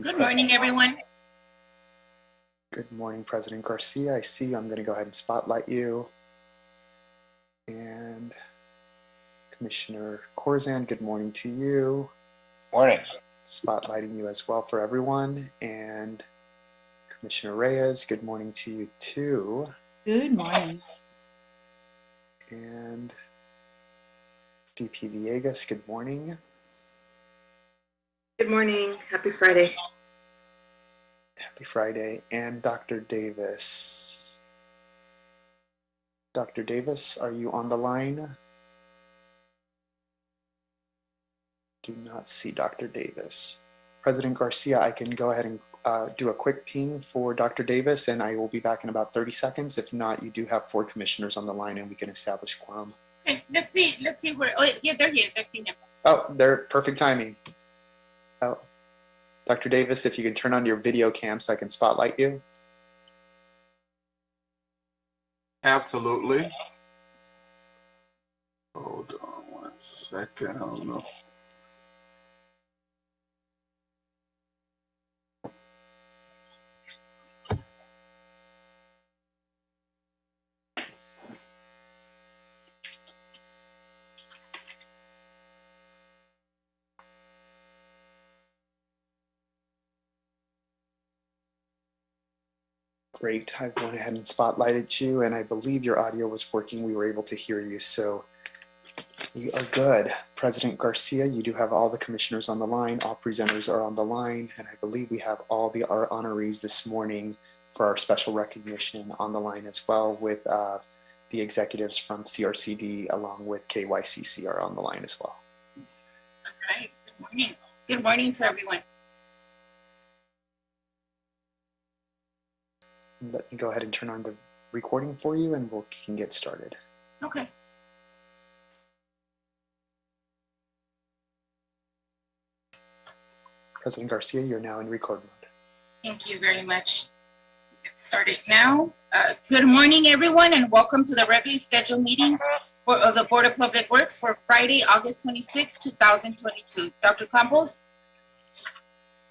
Good morning, everyone. Good morning, President Garcia. I see you. I'm going to go ahead and spotlight you. And Commissioner Corzine, good morning to you. Morning. Spotlighting you as well for everyone. And Commissioner Reyes, good morning to you too. Good morning. And VP Villegas, good morning. Good morning. Happy Friday. Happy Friday. And Dr. Davis. Dr. Davis, are you on the line? Do not see Dr. Davis. President Garcia, I can go ahead and do a quick ping for Dr. Davis, and I will be back in about 30 seconds. If not, you do have 4 commissioners on the line, and we can establish quorum. Okay, let's see where. Oh, yeah, there he is. I see him. Oh, they're perfect timing. Oh, Dr. Davis, if you can turn on your video cam so I can spotlight you. Absolutely. Hold on 1 second. I don't know. Great. I went ahead and spotlighted you, and I believe your audio was working. We were able to hear you, so we are good. President Garcia, you do have all the commissioners on the line. All presenters are on the line, and I believe we have all our honorees this morning for our special recognition on the line as well, with the executives from CRCD along with KYCC are on the line as well. All right. Good morning. Good morning to everyone. Let me go ahead and turn on the recording for you, and we can get started. Okay. President Garcia, you're now in record mode. Thank you very much. Get started now. Good morning, everyone, and welcome to the regularly scheduled meeting of the Board of Public Works for Friday, August 26, 2022. Dr. Campos?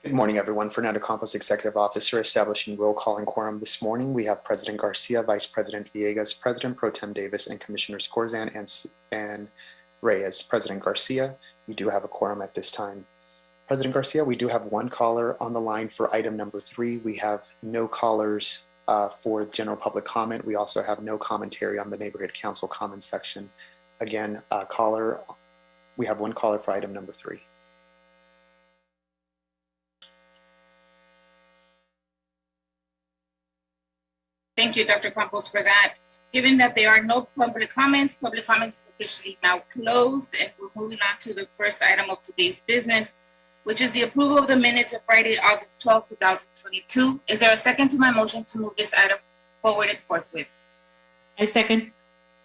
Good morning, everyone. Fernando Campos, Executive Officer, establishing roll call and quorum this morning. We have President Garcia, Vice President Villegas, President Pro Tem Davis, and Commissioners Corzine and Reyes. President Garcia, we do have a quorum at this time. President Garcia, we do have 1 caller on the line for item number 3. We have no callers for general public comment. We also have no commentary on the Neighborhood Council comment section. Again, we have 1 caller for item number 3. Thank you, Dr. Campos, for that. Given that there are no public comments is officially now closed, and we're moving on to the first item of today's business, which is the approval of the minutes of Friday, August 12, 2022. Is there a second to my motion to move this item forward and forthwith? I second.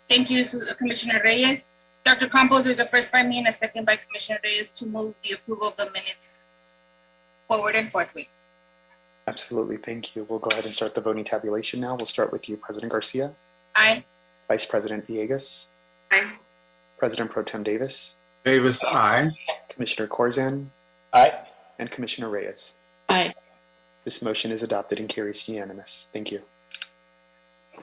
Thank you, Commissioner Reyes. Dr. Campos, there's a first by me and a second by Commissioner Reyes to move the approval of the minutes forward and forthwith. Absolutely, thank you. We'll go ahead and start the voting tabulation now. We'll start with you, President Garcia. Aye. Vice President Villegas. Aye. President Pro Tem Davis. Davis, aye. Commissioner Corzine. Aye. And Commissioner Reyes. Aye. This motion is adopted and carries unanimous. Thank you.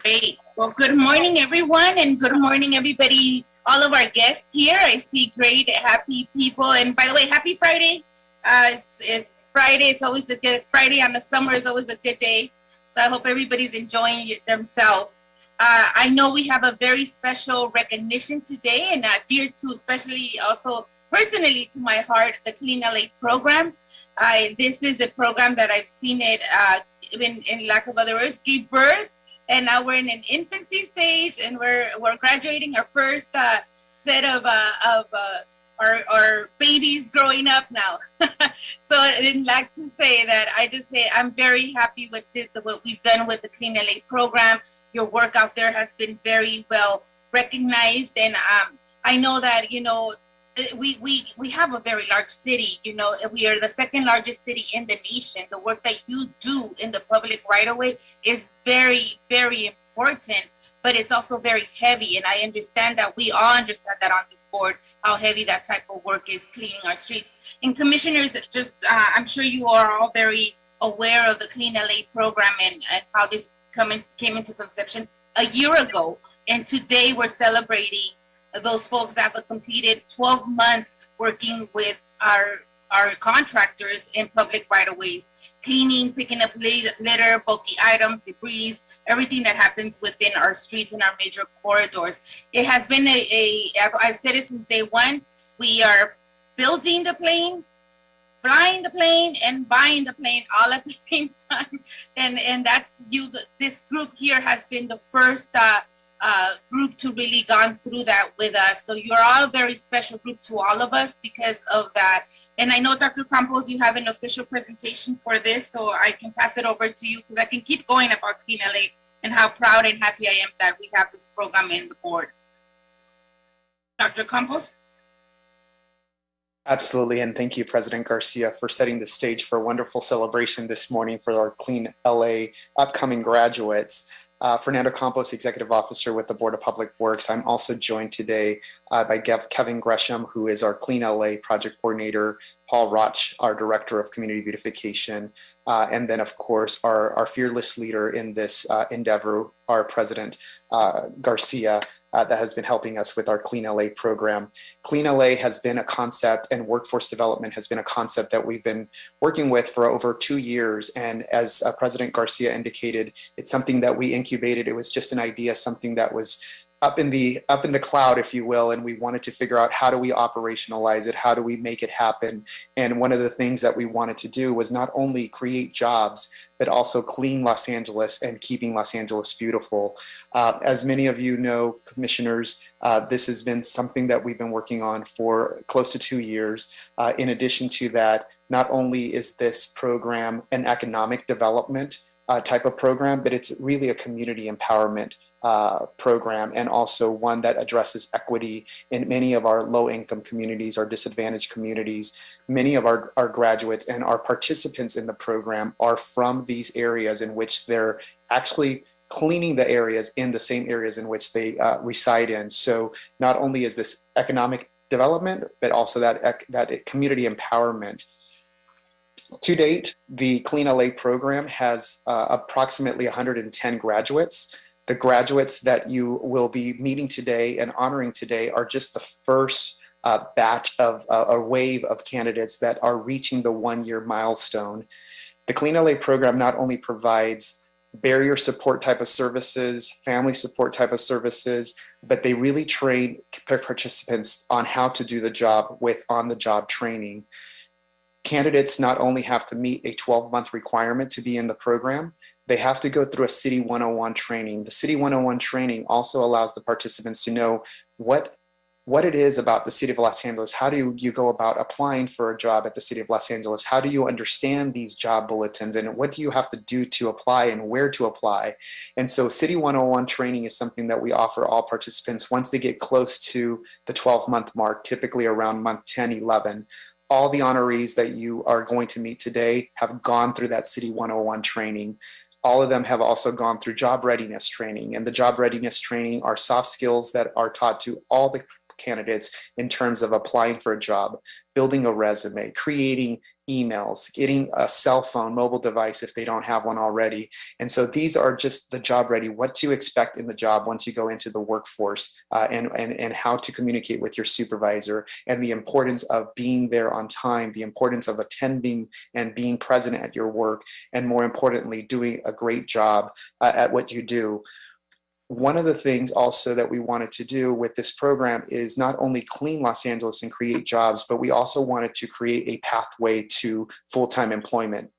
Great. Well, good morning, everyone, and good morning, everybody, all of our guests here. I see great, happy people. And by the way, happy Friday. It's Friday. It's always a good Friday on the summer is always a good day. So I hope everybody's enjoying themselves. I know we have a very special recognition today, and dear to, especially also personally to my heart, the Clean LA program. This is a program that I've seen it, in lack of other words, give birth, and now we're in an infancy stage, and we're graduating our first set of our babies growing up now. So I'd like to say that I'm very happy with what we've done with the Clean LA program. Your work out there has been very well recognized, and I know that we have a very large city. We are the 2nd largest city in the nation. The work that you do in the public right away is very, very important. important, but it's also very heavy. And I understand that we all understand that on this board, how heavy that type of work is cleaning our streets. And commissioners, I'm sure you are all very aware of the Clean LA program and how this came into conception a year ago. And today we're celebrating those folks that have completed 12 months working with our contractors in public right-of-ways, cleaning, picking up litter, bulky items, debris, everything that happens within our streets and our major corridors. It has been I've said it since day one, we are building the plane, flying the plane, and buying the plane all at the same time. And that's this group here has been the first group to really gone through that with us. So you're all a very special group to all of us because of that. And I know, Dr. Campos, you have an official presentation for this, so I can pass it over to you because I can keep going about Clean LA and how proud and happy I am that we have this program in the board. Dr. Campos? Absolutely, and thank you, President Garcia, for setting the stage for a wonderful celebration this morning for our Clean LA upcoming graduates. Fernando Campos, Executive Officer with the Board of Public Works. I'm also joined today by Kevin Gresham, who is our Clean LA Project Coordinator, Paul Roch, our Director of Community Beautification, and then, of course, our fearless leader in this endeavor, our President Garcia, that has been helping us with our Clean LA program. Clean LA has been a concept, and workforce development has been a concept that we've been working with for over 2 years. And as President Garcia indicated, it's something that we incubated. It was just an idea, something that was up in the cloud, if you will, and we wanted to figure out how do we operationalize it, how do we make it happen. And one of the things that we wanted to do was not only create jobs, but also clean Los Angeles and keeping Los Angeles beautiful. As many of you know, commissioners, this has been something that we've been working on for close to 2 years. In addition to that, not only is this program an economic development type of program, but it's really a community empowerment program, and also one that addresses equity in many of our low-income communities, our disadvantaged communities. Many of our graduates and our participants in the program are from these areas in which they're actually cleaning the areas in the same areas in which they reside in. So not only is this economic development, but also that community empowerment. To date, the Clean LA program has approximately 110 graduates. The graduates that you will be meeting today and honoring today are just the first batch of a wave of candidates that are reaching the 1-year milestone. The Clean LA program not only provides barrier support type of services, family support type of services, but they really train participants on how to do the job with on-the-job training. Candidates not only have to meet a 12-month requirement to be in the program, they have to go through a City 101 training. The City 101 training also allows the participants to know what it is about the City of Los Angeles. How do you go about applying for a job at the City of Los Angeles? How do you understand these job bulletins, and what do you have to do to apply and where to apply? And so City 101 training is something that we offer all participants once they get close to the 12-month mark, typically around month 10, 11. All the honorees that you are going to meet today have gone through that City 101 training. All of them have also gone through job readiness training, and the job readiness training are soft skills that are taught to all the candidates in terms of applying for a job, building a resume, creating emails, getting a cell phone, mobile device if they don't have one already. And so these are just the job ready, what to expect in the job once you go into the workforce, and how to communicate with your supervisor, and the importance of being there on time, the importance of attending and being present at your work, and more importantly, doing a great job at what you do. One of the things also that we wanted to do with this program is not only clean Los Angeles and create jobs, but we also wanted to create a pathway to full-time employment.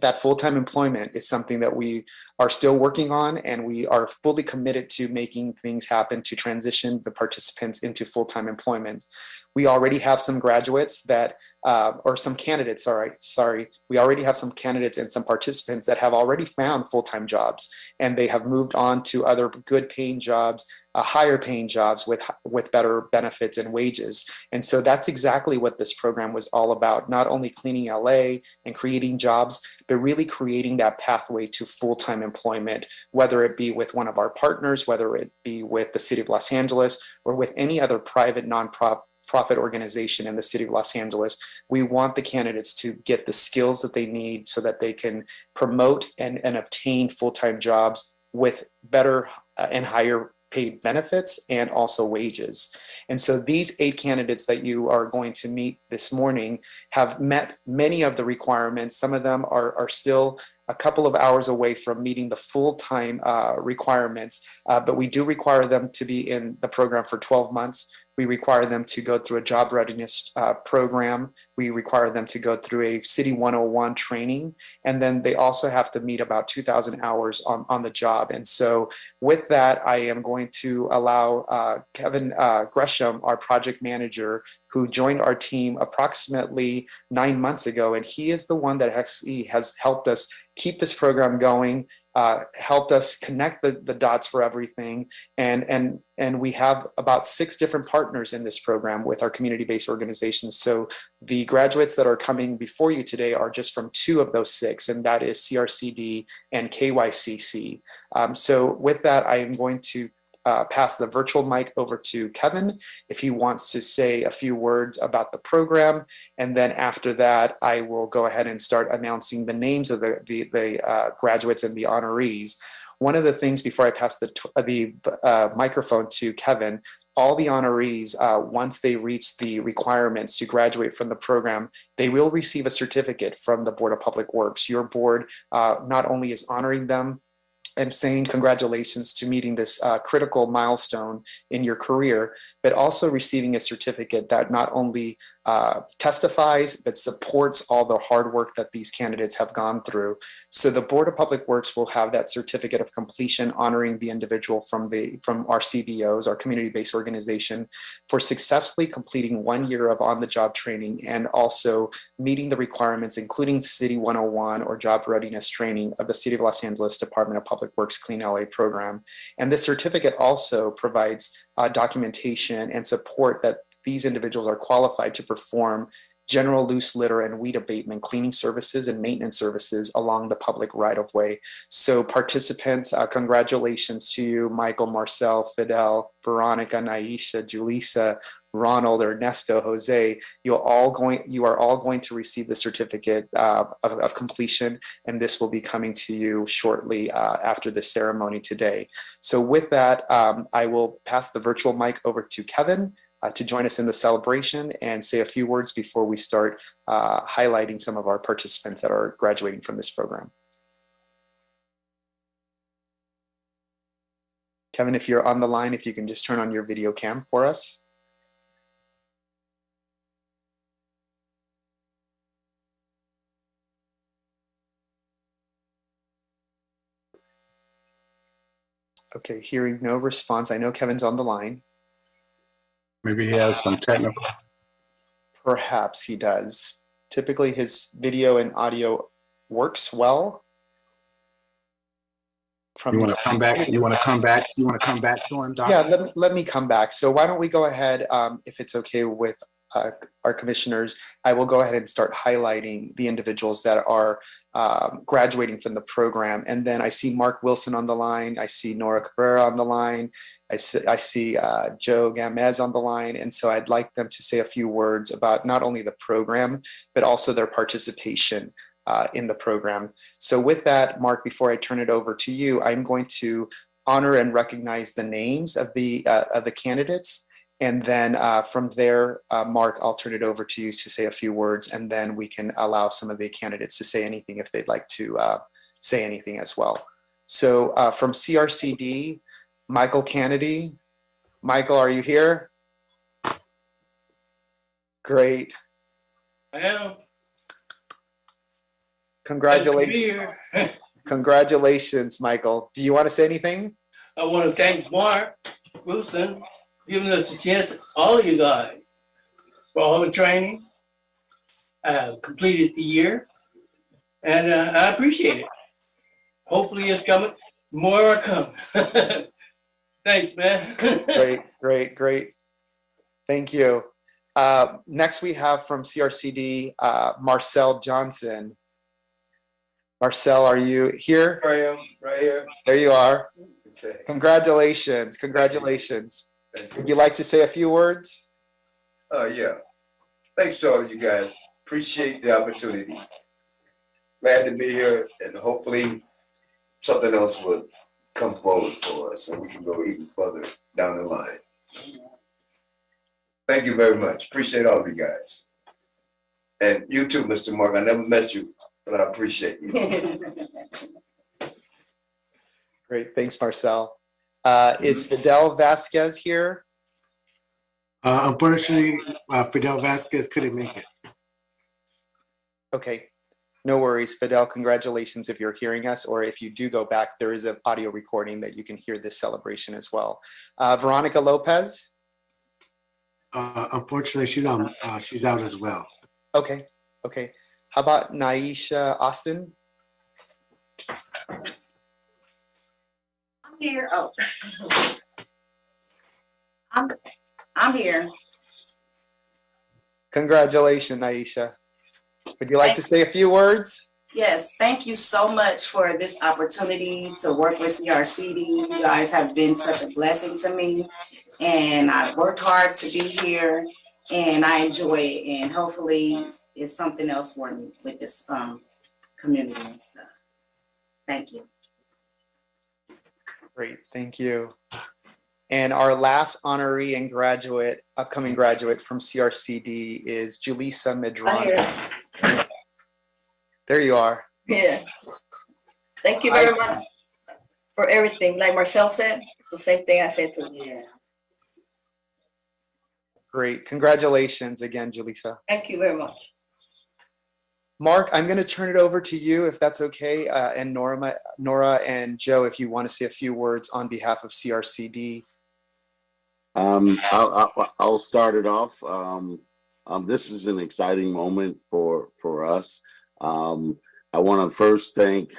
That full-time employment is something that we are still working on, and we are fully committed to making things happen to transition the participants into full-time employment. We already have some graduates that or some candidates, sorry. We already have some candidates and some participants that have already found full-time jobs, and they have moved on to other good paying jobs, higher paying jobs with better benefits and wages. And so that's exactly what this program was all about, not only cleaning LA and creating jobs, but really creating that pathway to full-time employment, whether it be with one of our partners, whether it be with the City of Los Angeles, or with any other private nonprofit organization in the City of Los Angeles. We want the candidates to get the skills that they need so that they can promote and obtain full-time jobs with better and higher paid benefits and also wages. And so these 8 candidates that you are going to meet this morning have met many of the requirements. Some of them are still a couple of hours away from meeting the full-time requirements, but we do require them to be in the program for 12 months. We require them to go through a job readiness program. We require them to go through a City 101 training. And then they also have to meet about 2,000 hours on the job. And so with that, I am going to allow Kevin Gresham, our project manager, who joined our team approximately 9 months ago. And he is the one that actually has helped us keep this program going, helped us connect the dots for everything. And we have about 6 different partners in this program with our community-based organizations. So the graduates that are coming before you today are just from 2 of those 6, and that is CRCD and KYCC. So with that, I am going to pass the virtual mic over to Kevin if he wants to say a few words about the program. And then after that, I will go ahead and start announcing the names of the graduates and the honorees. One of the things before I pass the microphone to Kevin, all the honorees, once they reach the requirements to graduate from the program, they will receive a certificate from the Board of Public Works. Your board not only is honoring them and saying congratulations to meeting this critical milestone in your career, but also receiving a certificate that not only testifies, but supports all the hard work that these candidates have gone through. So the Board of Public Works will have that certificate of completion honoring the individual from our CBOs, our community-based organization, for successfully completing 1 year of on-the-job training and also meeting the requirements, including City 101 or job readiness training of the City of Los Angeles Department of Public Works Clean LA program. And this certificate also provides documentation and support that these individuals are qualified to perform general loose litter and weed abatement cleaning services and maintenance services along the public right-of-way. So participants, congratulations to you, Michael, Marcel, Fidel, Veronica, Naisha, Julissa, Ronald, Ernesto, Jose. You are all going to receive the certificate of completion, and this will be coming to you shortly after the ceremony today. So with that, I will pass the virtual mic over to Kevin to join us in the celebration and say a few words before we start highlighting some of our participants that are graduating from this program. Kevin, if you're on the line, if you can just turn on your video cam for us. Okay, hearing no response. I know Kevin's on the line. Maybe he has some technical. Perhaps he does. Typically his video and audio works well. You want to come back? You want to come back? You want to come back to him, Doc? Yeah, let me come back. So why don't we go ahead, if it's okay with our commissioners, I will go ahead and start highlighting the individuals that are graduating from the program. And then I see Mark Wilson on the line. I see Nora Cabrera on the line. I see Joe Gamez on the line. And so I'd like them to say a few words about not only the program, but also their participation in the program. So with that, Mark, before I turn it over to you, I'm going to honor and recognize the names of the candidates. And then from there, Mark, I'll turn it over to you to say a few words, and then we can allow some of the candidates to say anything if they'd like to say anything as well. So from CRCD, Michael Kennedy. Michael, are you here? Great. I am. Congratulations. Congratulations, Michael. Do you want to say anything? I want to thank Mark Wilson giving us a chance, all of you guys, for all the training. completed the year, and I appreciate it. Hopefully it's coming. More are coming. Thanks, man. Great. Thank you. Next we have from CRCD, Marcel Johnson. Marcel, are you here? I am right here. There you are. Okay. Congratulations. Thank Would you like to say a few words? Yeah. Thanks to all of you guys. Appreciate the opportunity. Glad to be here, and hopefully something else will come forward for us and we can go even further down the line. Thank you very much. Appreciate all of you guys. And you too, Mr. Mark. I never met you, but I appreciate you. Great. Thanks, Marcel. Is Fidel Vasquez here? Unfortunately, Fidel Vasquez couldn't make it. Okay. No worries, Fidel. Congratulations if you're hearing us, or if you do go back, there is an audio recording that you can hear this celebration as well. Veronica Lopez? Unfortunately, she's out as well. Okay. How about Naisha Austin? I'm here. Oh, I'm here. Congratulations, Naisha. Would you like to say a few words? Yes, thank you so much for this opportunity to work with CRCD. You guys have been such a blessing to me, and I've worked hard to be here, and I enjoy it. And hopefully, it's something else for me with this community. So, thank you. Great, thank you. And our last honoree and upcoming graduate from CRCD is Julissa Medrano. There you are. Yeah. Thank you very much for everything. Like Marcel said, the same thing I said to you. Yeah. Great. Congratulations again, Julissa. Thank you very much. Mark, I'm going to turn it over to you if that's okay. And Nora and Joe, if you want to say a few words on behalf of CRCD. I'll start it off. This is an exciting moment for us. I want to first thank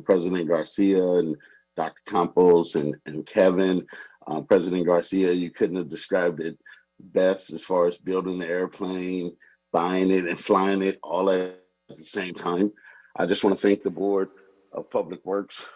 President Garcia and Dr. Campos and Kevin. President Garcia, you couldn't have described it best as far as building the airplane, buying it and flying it all at the same time. I just want to thank the Board of Public Works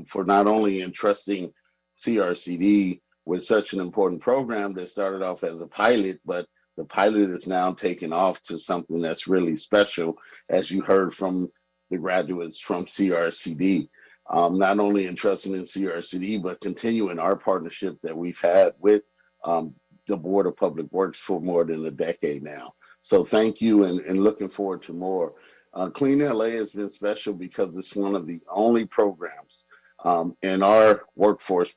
for not only entrusting CRCD with such an important program that started off as a pilot, but the pilot is now taking off to something that's really special, as you heard from the graduates from CRCD. Not only entrusting in CRCD, but continuing our partnership that we've had with the Board of Public Works for more than a decade now. So thank you, and looking forward to more. Clean LA has been special because it's one of the only programs in our workforce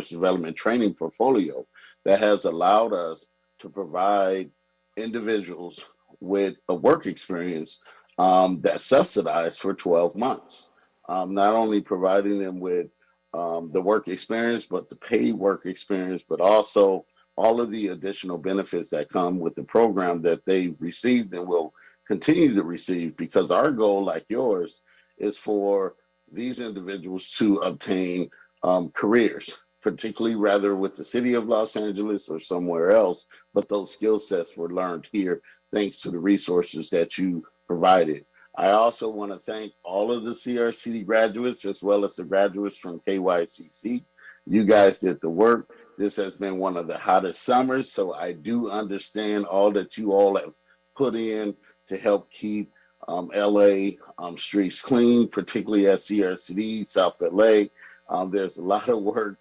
development training portfolio that has allowed us to provide individuals with a work experience that's subsidized for 12 months. Not only providing them with the work experience, but the paid work experience, but also all of the additional benefits that come with the program that they've received and will continue to receive, because our goal, like yours, is for these individuals to obtain careers, particularly rather with the city of Los Angeles or somewhere else, but those skill sets were learned here thanks to the resources that you provided. I also want to thank all of the CRCD graduates as well as the graduates from KYCC. You guys did the work. This has been one of the hottest summers, so I do understand all that you all have put in to help keep LA streets clean, particularly at CRCD, South LA. There's a lot of work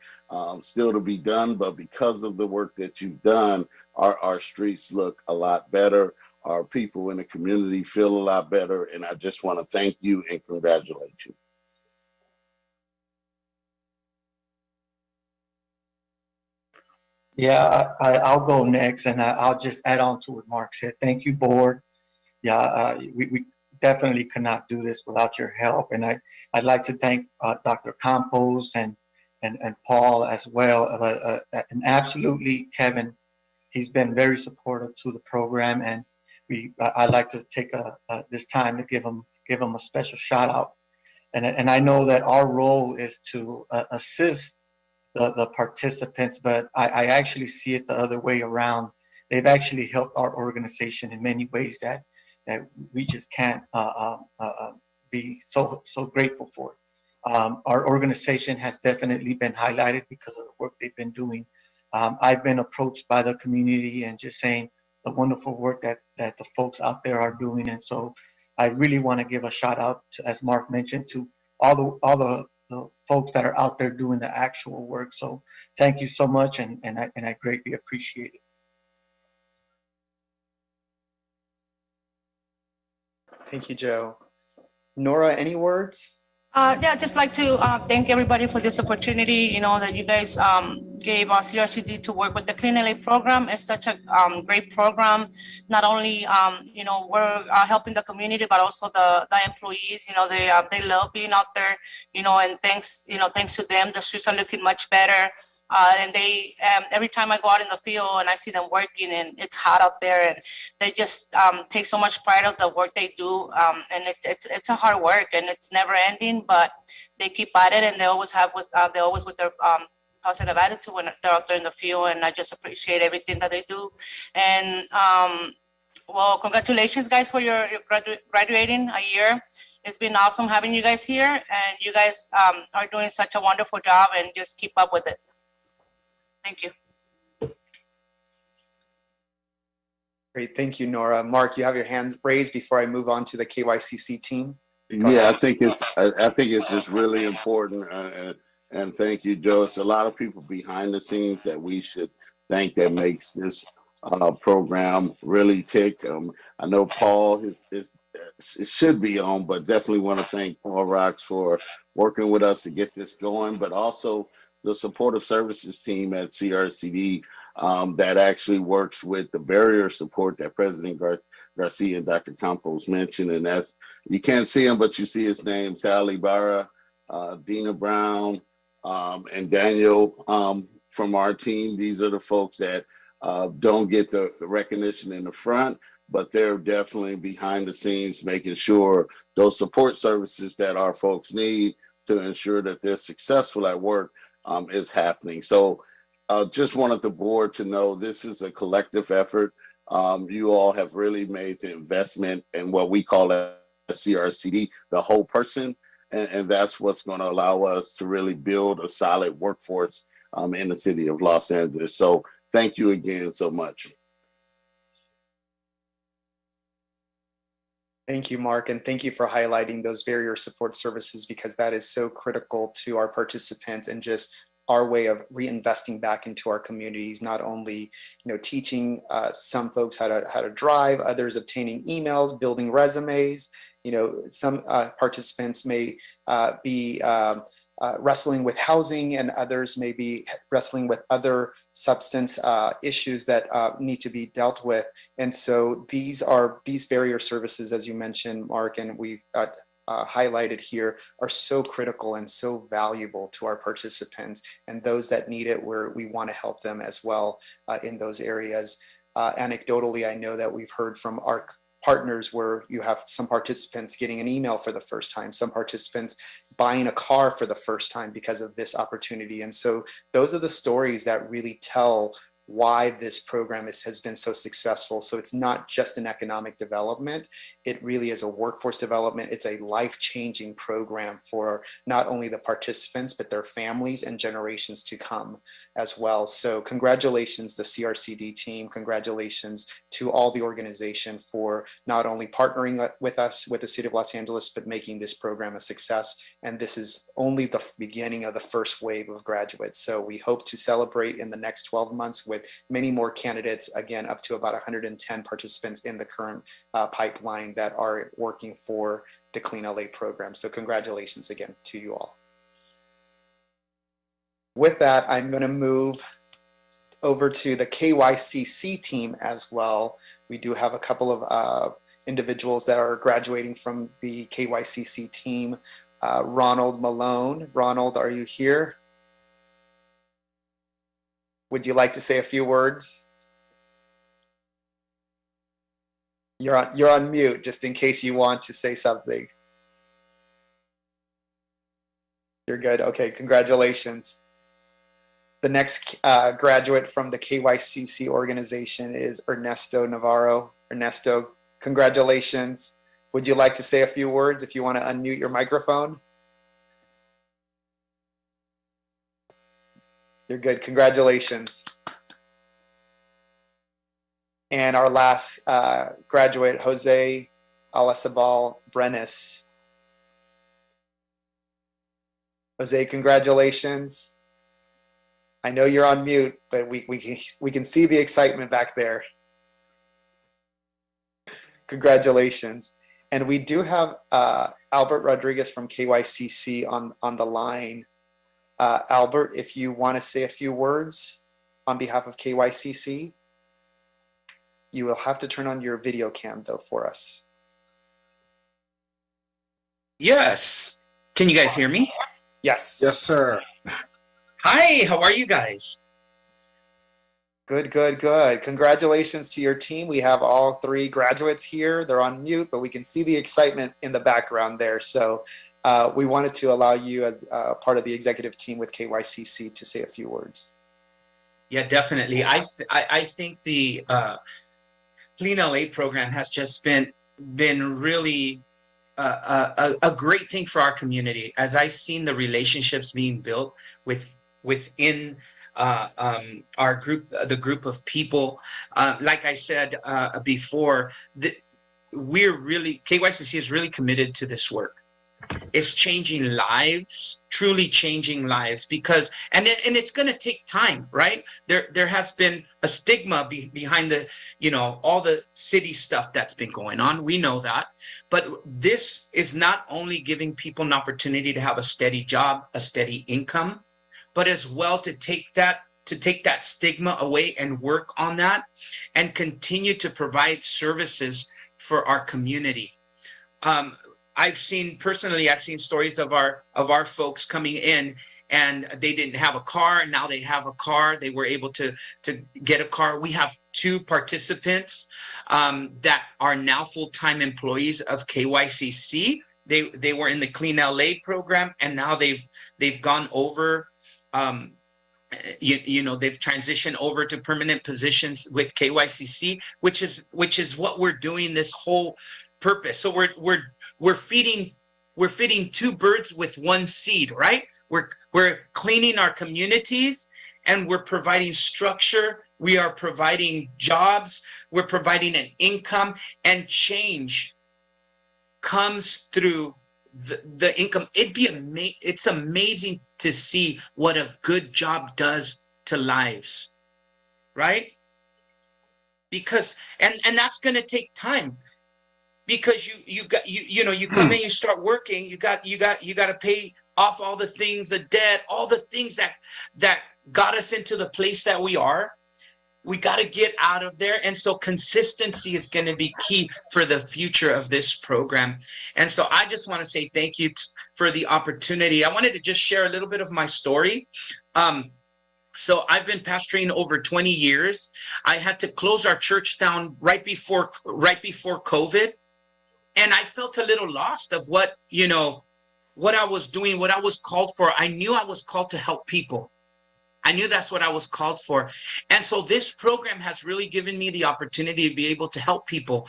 still to be done, but because of the work that you've done, our streets look a lot better. Our people in the community feel a lot better, and I just want to thank you and congratulate you. Yeah, I'll go next, and I'll just add on to what Mark said. Thank you, board. Yeah, we definitely cannot do this without your help, and I'd like to thank Dr. Campos and Paul as well, and absolutely Kevin. He's been very supportive to the program, and I'd like to take this time to give them a special shout out. And I know that our role is to assist the participants, but I actually see it the other way around. They've actually helped our organization in many ways that we just can't be so grateful for. Our organization has definitely been highlighted because of the work they've been doing. I've been approached by the community and just saying the wonderful work that the folks out there are doing. And so I really want to give a shout out to, as Mark mentioned, to all the folks that are out there doing the actual work. So thank you so much, and I greatly appreciate it. Thank you, Joe. Nora, any words? Yeah, just like to thank everybody for this opportunity, you know, that you guys gave us CRCD to work with the Clean LA program. It's such a great program. Not only, you know, we're helping the community, but also the employees, you know, they love being out there, you know, and thanks to them, the streets are looking much better. And they, every time I go out in the field and I see them working and it's hot out there, and they just take so much pride of the work they do. And it's a hard work and it's never ending, but they keep at it, and they always with their positive attitude when they're out there in the field. And I just appreciate everything that they do. And well, congratulations guys for your graduating a year. It's been awesome having you guys here, and you guys are doing such a wonderful job, and just keep up with it. Thank you. Great, thank you, Nora. Mark, you have your hand raised before I move on to the KYCC team. Yeah, I think it's just really important, and thank you, Joe. It's a lot of people behind the scenes that we should thank that makes this program really tick. I know Paul it should be on, but definitely want to thank Paul Rocks for working with us to get this going, but also the supportive services team at CRCD that actually works with the barrier support that President Garcia and Dr. Campos mentioned. And that's, you can't see him, but you see his name, Sally Barra, Dina Brown, and Daniel from our team. These are the folks that don't get the recognition in the front, but they're definitely behind the scenes making sure those support services that our folks need to ensure that they're successful at work is happening. So just wanted the board to know this is a collective effort. You all have really made the investment in what we call a CRCD, the whole person, and that's what's going to allow us to really build a solid workforce in the city of Los Angeles. So thank you again so much. Thank you, Mark, and thank you for highlighting those barrier support services, because that is so critical to our participants and just our way of reinvesting back into our communities. Not only, teaching some folks how to drive, others obtaining emails, building resumes. Some participants may be wrestling with housing, and others may be wrestling with other substance issues that need to be dealt with. And so these barrier services, as you mentioned, Mark, and we've highlighted here, are so critical and so valuable to our participants, and those that need it, we want to help them as well in those areas. Anecdotally, I know that we've heard from our partners where you have some participants getting an email for the first time, some participants buying a car for the first time because of this opportunity. And so those are the stories that really tell why this program has been so successful. So it's not just an economic development, it really is a workforce development. It's a life-changing program for not only the participants, but their families and generations to come as well. So congratulations, the CRCD team, congratulations to all the organization for not only partnering with us, with the City of Los Angeles, but making this program a success. And this is only the beginning of the first wave of graduates. So we hope to celebrate in the next 12 months with many more candidates, again, up to about 110 participants in the current pipeline that are working for the Clean LA program. So congratulations again to you all. With that, I'm going to move over to the KYCC team as well. We do have a couple of individuals that are graduating from the KYCC team. Ronald Malone. Ronald, are you here? Would you like to say a few words? You're on mute, just in case you want to say something. You're good. Okay, congratulations. The next graduate from the KYCC organization is Ernesto Navarro. Ernesto, congratulations. Would you like to say a few words if you want to unmute your microphone? You're good. Congratulations. And our last graduate, Jose Alasabal Brenes. Jose, congratulations. I know you're on mute, but we can see the excitement back there. Congratulations. And we do have Albert Rodriguez from KYCC on the line. Albert, if you want to say a few words on behalf of KYCC. You will have to turn on your video cam though for us. Yes. Can you guys hear me? Yes. Yes, sir. Hi, how are you guys? Good, good, good. Congratulations to your team. We have all 3 graduates here. They're on mute, but we can see the excitement in the background there. So we wanted to allow you as part of the executive team with KYCC to say a few words. Yeah, definitely. I think the Clean LA program has just been really a great thing for our community. As I've seen the relationships being built within our group, the group of people, like I said before, KYCC is really committed to this work. It's changing lives, truly changing lives, because and it's going to take time, right? There has been a stigma behind the, all the city stuff that's been going on. We know that, but this is not only giving people an opportunity to have a steady job, a steady income, but as well to take that stigma away and work on that and continue to provide services for our community. I've seen stories of our folks coming in and they didn't have a car. Now they have a car. They were able to get a car. We have 2 participants that are now full-time employees of KYCC. They were in the Clean LA program, and now they've gone over. They've transitioned over to permanent positions with KYCC, which is what we're doing. This whole purpose. So we're feeding 2 birds with 1 seed, right? We're cleaning our communities, and we're providing structure. We are providing jobs. We're providing an income, and change comes through the income. It's amazing to see what a good job does to lives, right? Because and that's going to take time. Because you come in, you start working, you got to pay off all the things, the debt, all the things that got us into the place that we are. We got to get out of there. And so consistency is going to be key for the future of this program. And so I just want to say thank you for the opportunity. I wanted to just share a little bit of my story. So I've been pastoring over 20 years. I had to close our church down right before COVID. And I felt a little lost of what I was doing, what I was called for. I knew I was called to help people. I knew that's what I was called for. And so this program has really given me the opportunity to be able to help people,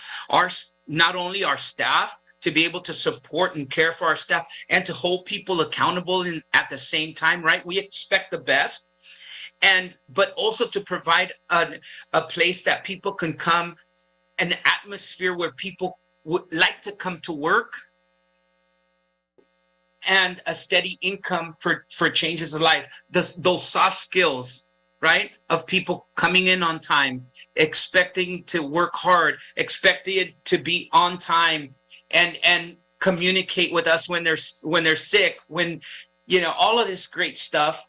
not only our staff, to be able to support and care for our staff and to hold people accountable at the same time, right? We expect the best. But also to provide a place that people can come, an atmosphere where people would like to come to work, and a steady income for changes of life. Those soft skills, right? Of people coming in on time, expecting to work hard, expecting to be on time, and communicate with us when they're sick, all of this great stuff.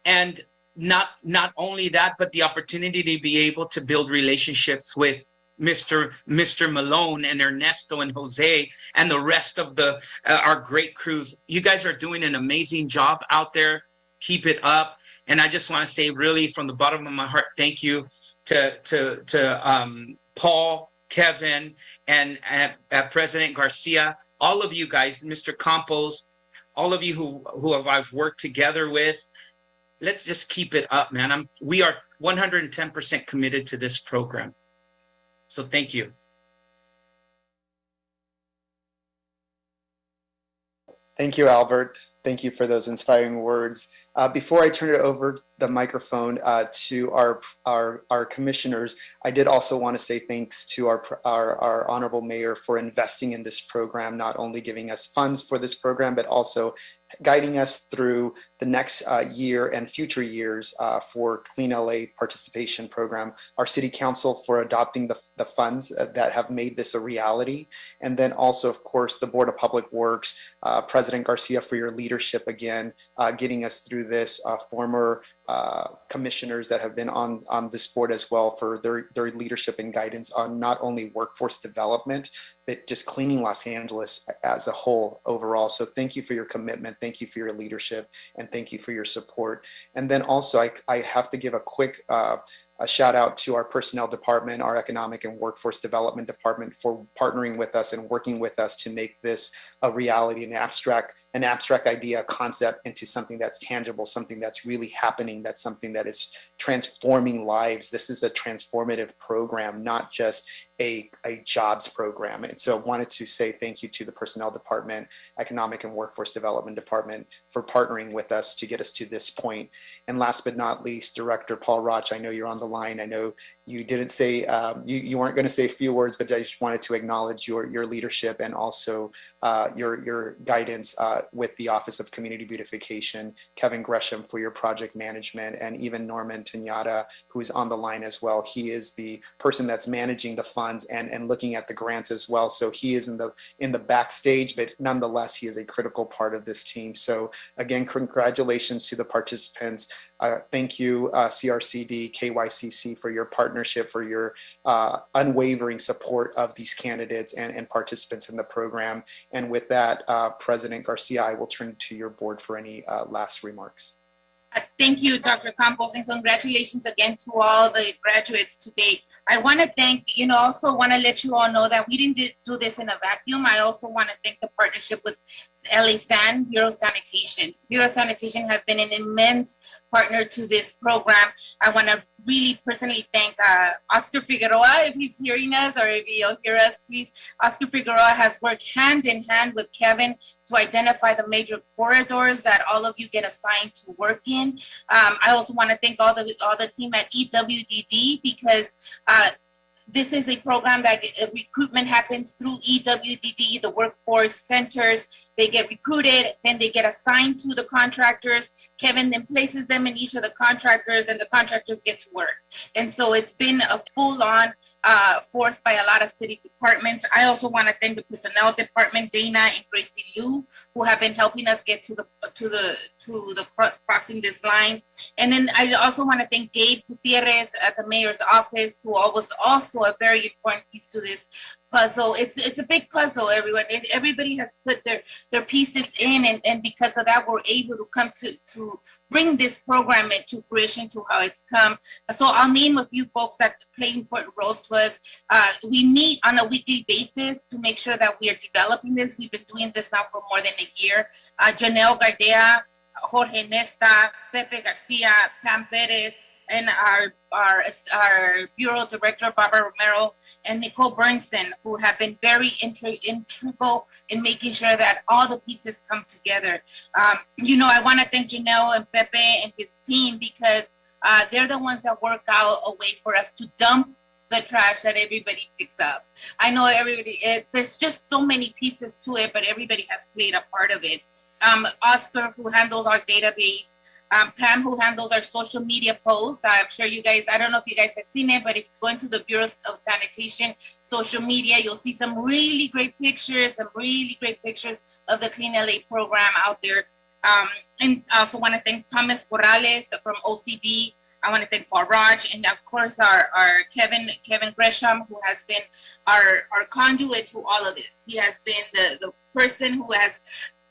And not only that, but the opportunity to be able to build relationships with Mr. Malone and Ernesto and Jose and the rest of our great crews. You guys are doing an amazing job out there. Keep it up. And I just want to say, really, from the bottom of my heart, thank you to Paul, Kevin, and President Garcia, all of you guys, Mr. Campos, all of you who I've worked together with. Let's just keep it up, man. We are 110% committed to this program. So thank you. Thank you, Albert. Thank you for those inspiring words. Before I turn it over the microphone to our commissioners, I did also want to say thanks to our honorable mayor for investing in this program, not only giving us funds for this program, but also guiding us through the next year and future years for Clean LA participation program, our city council for adopting the funds that have made this a reality, and then also, of course, the Board of Public Works, President Garcia, for your leadership again, getting us through this, former commissioners that have been on this board as well for their leadership and guidance on not only workforce development, but just cleaning Los Angeles as a whole overall. So thank you for your commitment. Thank you for your leadership, and thank you for your support. And then also I have to give a quick a shout out to our personnel department, our economic and workforce development department for partnering with us and working with us to make this a reality, an abstract idea, a concept into something that's tangible, something that's really happening, that's something that is transforming lives. This is a transformative program, not just a jobs program. And so I wanted to say thank you to the personnel department, economic and workforce development department for partnering with us to get us to this point. And last but not least, Director Paul Roch, I know you're on the line. I know you didn't say, you weren't going to say a few words, but I just wanted to acknowledge your leadership and also your guidance with the Office of Community Beautification, Kevin Gresham for your project management, and even Norman Tanyata, who's on the line as well. He is the person that's managing the funds and looking at the grants as well. So he is in the backstage, but nonetheless, he is a critical part of this team. So again, congratulations to the participants. Thank you, CRCD, KYCC, for your partnership, for your unwavering support of these candidates and participants in the program. And with that, President Garcia, I will turn to your board for any last remarks. Thank you, Dr. Campos, and congratulations again to all the graduates today. I want to thank, also want to let you all know that we didn't do this in a vacuum. I also want to thank the partnership with LA San, Bureau of Sanitation. Bureau of Sanitation has been an immense partner to this program. I want to really personally thank Oscar Figueroa, if he's hearing us, or if he'll hear us, please. Oscar Figueroa has worked hand in hand with Kevin to identify the major corridors that all of you get assigned to work in. I also want to thank all the team at EWDD, because this is a program that recruitment happens through EWDD, the workforce centers. They get recruited, then they get assigned to the contractors. Kevin then places them in each of the contractors, and the contractors get to work. And so it's been a full-on force by a lot of city departments. I also want to thank the personnel department, Dana and Gracie Liu, who have been helping us get to the crossing this line. And then I also want to thank Gabe Gutierrez at the mayor's office, who was also a very important piece to this puzzle. It's a big puzzle, everyone. Everybody has put their pieces in, and because of that, we're able to come to bring this program into fruition to how it's come. So I'll name a few folks that play important roles to us. We meet on a weekly basis to make sure that we are developing this. We've been doing this now for more than a year. Janelle Gardea, Jorge Nesta, Pepe Garcia, Pam Perez, and our bureau director, Barbara Romero, and Nicole Burnson, who have been very integral in making sure that all the pieces come together. I want to thank Janelle and Pepe and his team, because they're the ones that work out a way for us to dump the trash that everybody picks up. I know there's just so many pieces to it, but everybody has played a part of it. Oscar, who handles our database, Pam, who handles our social media posts. I'm sure you guys, I don't know if you guys have seen it, but if you go into the Bureau of Sanitation social media, you'll see some really great pictures, of the Clean LA program out there. And I also want to thank Thomas Corrales from OCB. I want to thank Paul Roch, and of course our Kevin Gresham, who has been our conduit to all of this. He has been the person who has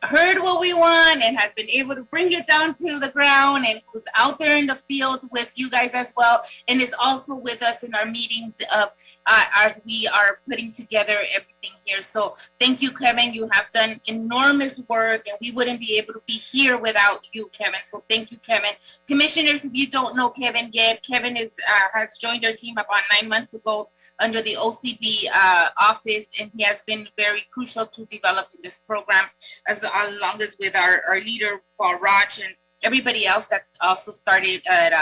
heard what we want and has been able to bring it down to the ground, and who's out there in the field with you guys as well, and is also with us in our meetings as we are putting together everything here. So thank you, Kevin. You have done enormous work, and we wouldn't be able to be here without you, Kevin. So thank you, Kevin. Commissioners, if you don't know Kevin yet, Kevin has joined our team about 9 months ago under the OCB office, and he has been very crucial to developing this program, along as with our leader, Paul Roch, and everybody else that also started at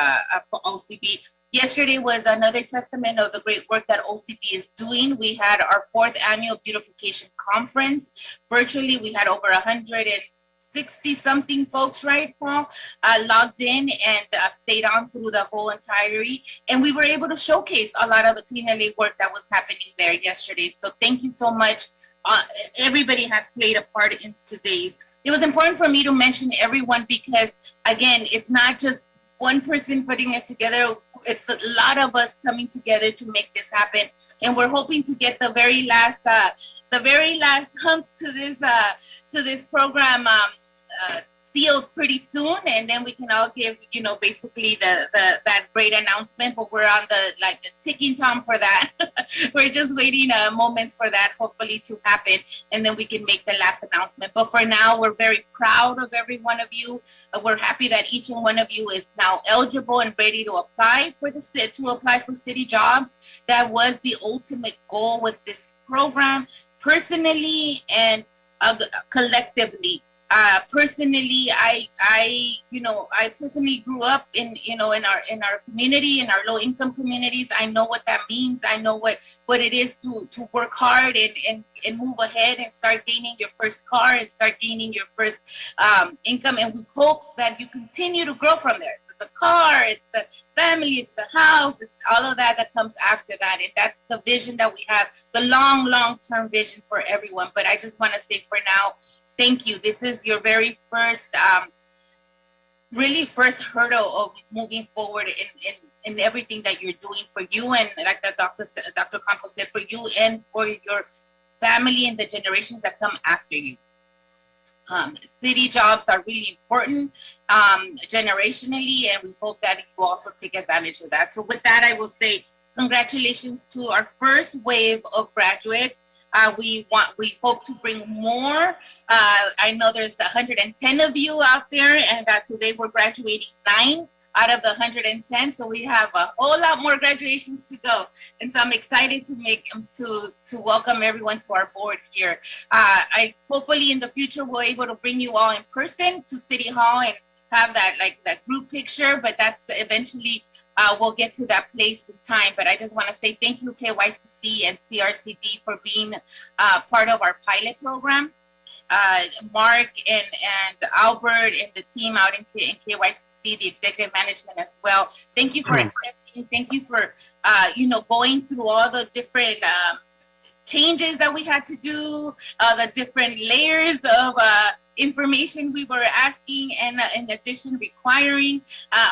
OCB. Yesterday was another testament of the great work that OCB is doing. We had our 4th annual beautification conference. Virtually, we had over 160 something folks, right, Paul, logged in and stayed on through the whole entirety. And we were able to showcase a lot of the Clean LA work that was happening there yesterday. So thank you so much. Everybody has played a part in today's. It was important for me to mention everyone because, again, it's not just one person putting it together. It's a lot of us coming together to make this happen, and we're hoping to get the very last hump to this program sealed pretty soon, and then we can all give basically that great announcement. But we're on the ticking time for that. We're just waiting moments for that hopefully to happen, and then we can make the last announcement. But for now, we're very proud of every one of you. We're happy that each and one of you is now eligible and ready to apply for city jobs. That was the ultimate goal with this program, personally and collectively. Personally, I personally grew up in our community, in our low income communities. I know what that means. I know what it is to work hard and move ahead and start gaining your first car and start gaining your first income. And we hope that you continue to grow from there. So it's a car, it's the family, it's the house, it's all of that comes after that. And that's the vision that we have, the long-term vision for everyone. But I just want to say for now, thank you. This is your very first, first hurdle of moving forward in everything that you're doing for you, and like the Dr. Campos said, for you and for your family and the generations that come after you. City jobs are really important generationally, and we hope that you also take advantage of that. So with that, I will say congratulations to our first wave of graduates. We hope to bring more. I know there's 110 of you out there, and today we're graduating 9 out of the 110. So we have a whole lot more graduations to go. And so I'm excited to welcome everyone to our board here. I hopefully in the future we're able to bring you all in person to City Hall and have that group picture, but that's eventually we'll get to that place in time. But I just want to say thank you, KYCC and CRCD, for being part of our pilot program. Mark and Albert and the team out in KYCC, the executive management as well. Thank you for accepting. Thank you for going through all the different changes that we had to do, the different layers of information we were asking and in addition requiring.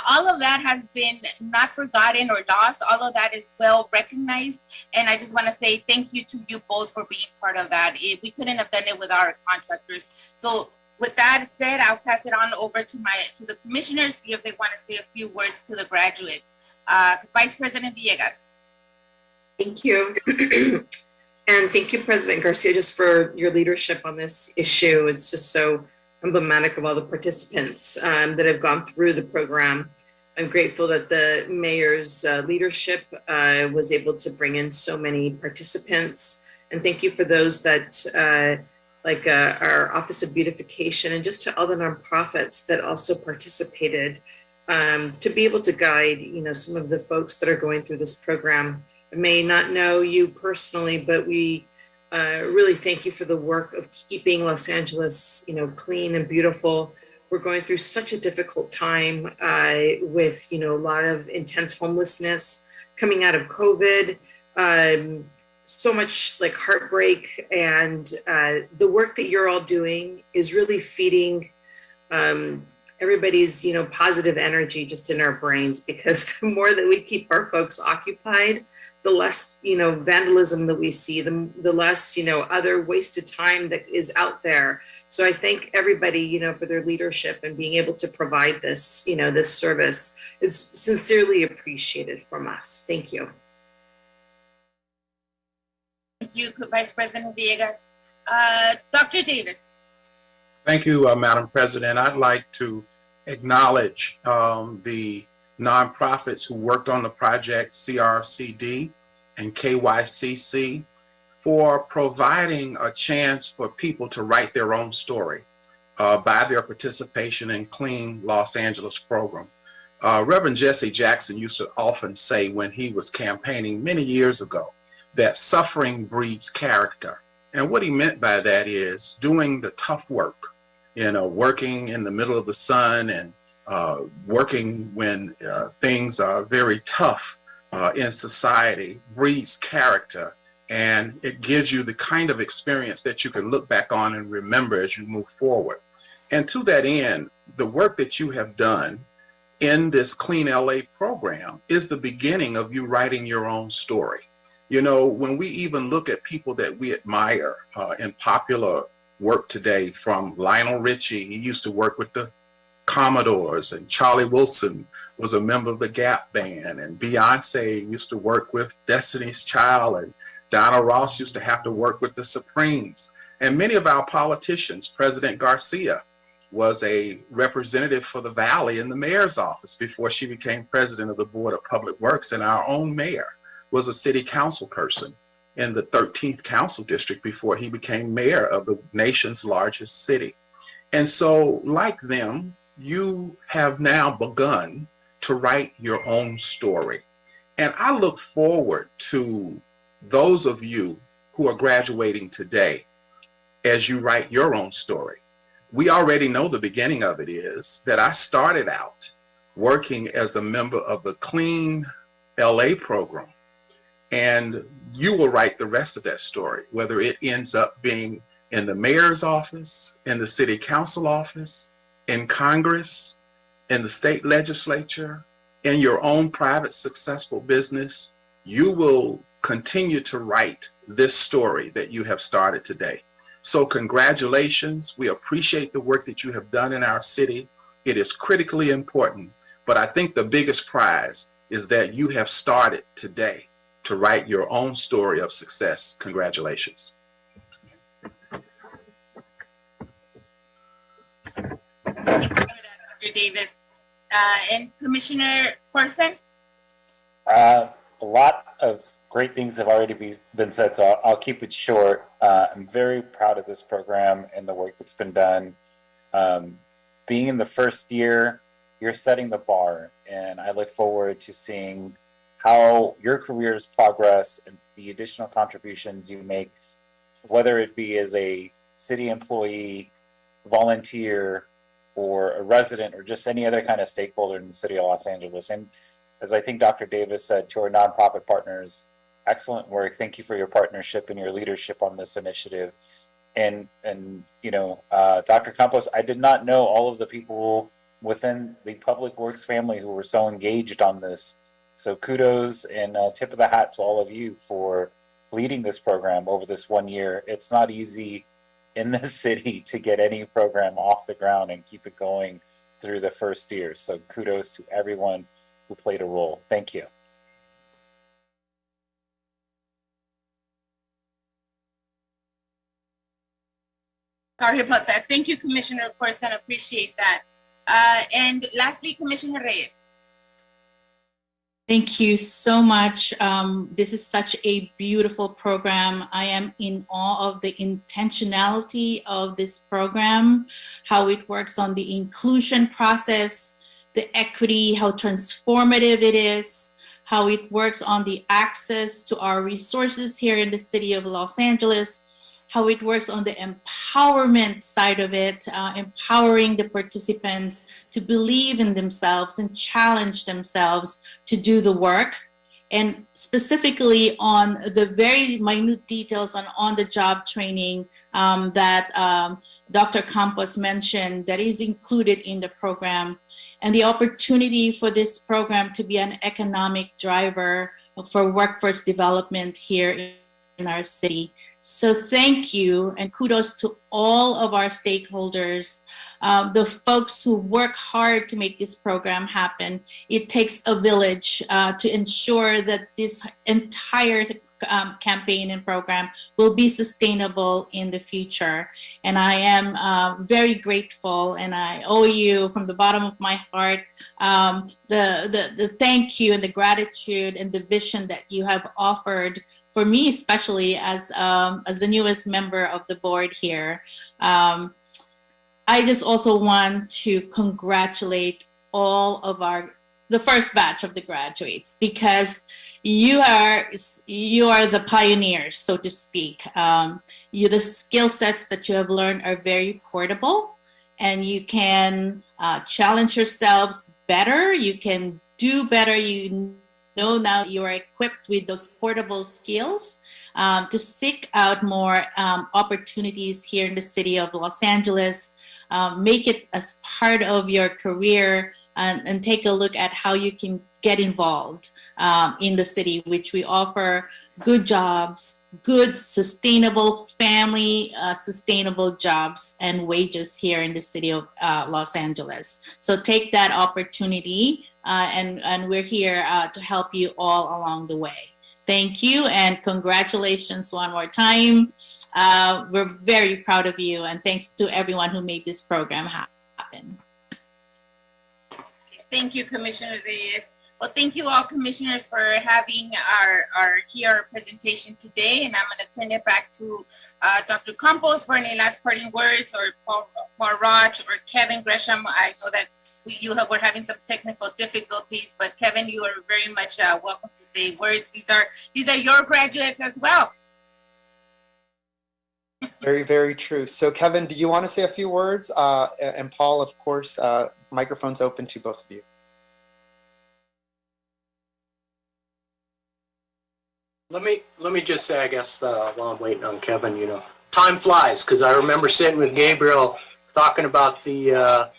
All of that has been not forgotten or lost. All of that is well recognized. And I just want to say thank you to you both for being part of that. We couldn't have done it without our contractors. So with that said, I'll pass it on over to the commissioners, see if they want to say a few words to the graduates. Vice President Villegas. Thank you. And thank you, President Garcia, just for your leadership on this issue. It's just so emblematic of all the participants that have gone through the program. I'm grateful that the mayor's leadership was able to bring in so many participants. And thank you for those that, our Office of Beautification, and just to all the nonprofits that also participated to be able to guide, some of the folks that are going through this program. I may not know you personally, but we really thank you for the work of keeping Los Angeles, clean and beautiful. We're going through such a difficult time with, a lot of intense homelessness coming out of COVID, so much heartbreak, and the work that you're all doing is really feeding everybody's, positive energy just in our brains, because the more that we keep our folks occupied, the less, vandalism that we see, the less, other wasted time that is out there. So I thank everybody, for their leadership and being able to provide this, this service. It's sincerely appreciated from us. Thank you. Thank you, Vice President Villegas. Dr. Davis. Thank you, Madam President. I'd like to acknowledge the nonprofits who worked on the project, CRCD and KYCC, for providing a chance for people to write their own story by their participation in Clean Los Angeles program. Reverend Jesse Jackson used to often say when he was campaigning many years ago that suffering breeds character. And what he meant by that is doing the tough work, working in the middle of the sun and working when things are very tough in society breeds character, and it gives you the kind of experience that you can look back on and remember as you move forward. And to that end, the work that you have done in this Clean LA program is the beginning of you writing your own story. When we even look at people that we admire in popular work today, from Lionel Richie, he used to work with the Commodores, and Charlie Wilson was a member of the Gap Band, and Beyonce used to work with Destiny's Child, and Donna Ross used to have to work with the Supremes. And many of our politicians, President Garcia was a representative for the Valley in the mayor's office before she became president of the Board of Public Works, and our own mayor was a city council person in the 13th Council District before he became mayor of the nation's largest city. And so, like them, you have now begun to write your own story. And I look forward to those of you who are graduating today as you write your own story. We already know the beginning of it is that I started out working as a member of the Clean LA program. And you will write the rest of that story, whether it ends up being in the mayor's office, in the city council office, in Congress, in the state legislature, in your own private successful business. You will continue to write this story that you have started today. So congratulations. We appreciate the work that you have done in our city. It is critically important, but I think the biggest prize is that you have started today to write your own story of success. Congratulations. Thank you for that, Dr. Davis. And Commissioner Corson? A lot of great things have already been said, so I'll keep it short. I'm very proud of this program and the work that's been done. Being in the first year, you're setting the bar, and I look forward to seeing how your careers progress and the additional contributions you make, whether it be as a city employee, volunteer, or a resident, or just any other kind of stakeholder in the city of Los Angeles. And as I think Dr. Davis said, to our nonprofit partners, excellent work. Thank you for your partnership and your leadership on this initiative. And Dr. Campos, I did not know all of the people within the Public Works family who were so engaged on this. So kudos and tip of the hat to all of you for leading this program over this 1 year. It's not easy in this city to get any program off the ground and keep it going through the first year. So kudos to everyone who played a role. Thank you. Sorry about that. Thank you, Commissioner Corson. Appreciate that. And lastly, Commissioner Reyes. Thank you so much. This is such a beautiful program. I am in awe of the intentionality of this program, how it works on the inclusion process, the equity, how transformative it is, how it works on the access to our resources here in the city of Los Angeles, how it works on the empowerment side of it, empowering the participants to believe in themselves and challenge themselves to do the work, and specifically on the very minute details on on-the-job training that Dr. Campos mentioned that is included in the program, and the opportunity for this program to be an economic driver for workforce development here in our city. So thank you and kudos to all of our stakeholders, the folks who work hard to make this program happen. It takes a village to ensure that this entire campaign and program will be sustainable in the future. And I am very grateful, and I owe you from the bottom of my heart the thank you and the gratitude and the vision that you have offered for me, especially as the newest member of the board here. I just also want to congratulate all of the first batch of the graduates, because you are the pioneers, so to speak. The skill sets that you have learned are very portable, and you can challenge yourselves better. You can do better. You know now you are equipped with those portable skills to seek out more opportunities here in the city of Los Angeles. Make it as part of your career, and take a look at how you can get involved in the city, which we offer good jobs, good sustainable family, sustainable jobs and wages here in the city of Los Angeles. So take that opportunity, and we're here to help you all along the way. Thank you and congratulations one more time. We're very proud of you, and thanks to everyone who made this program happen. Thank you, Commissioner Reyes. Well, thank you all commissioners for having our presentation today. And I'm going to turn it back to Dr. Campos for any last parting words, or Paul Raj or Kevin Gresham. I know that you were having some technical difficulties, but Kevin, you are very much welcome to say words. These are your graduates as well. Very, very true. So Kevin, do you want to say a few words? And Paul, of course, microphone's open to both of you. Let me just say, I guess, while I'm waiting on Kevin, time flies, because I remember sitting with Gabriel talking about the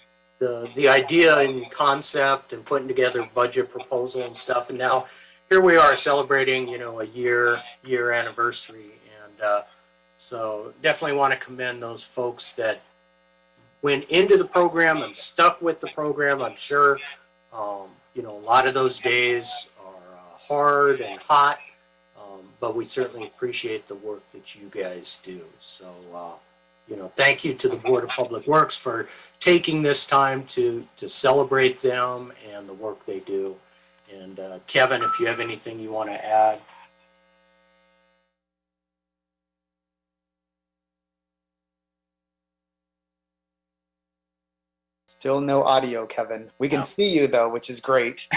idea and concept and putting together budget proposal and stuff, and now here we are celebrating, a year anniversary, and so definitely want to commend those folks that went into the program and stuck with the program. I'm sure, a lot of those days are hard and hot. But we certainly appreciate the work that you guys do. So, thank you to the Board of Public Works for taking this time to celebrate them and the work they do. And Kevin, if you have anything you want to add. Still no audio, Kevin. We can see you though, which is great.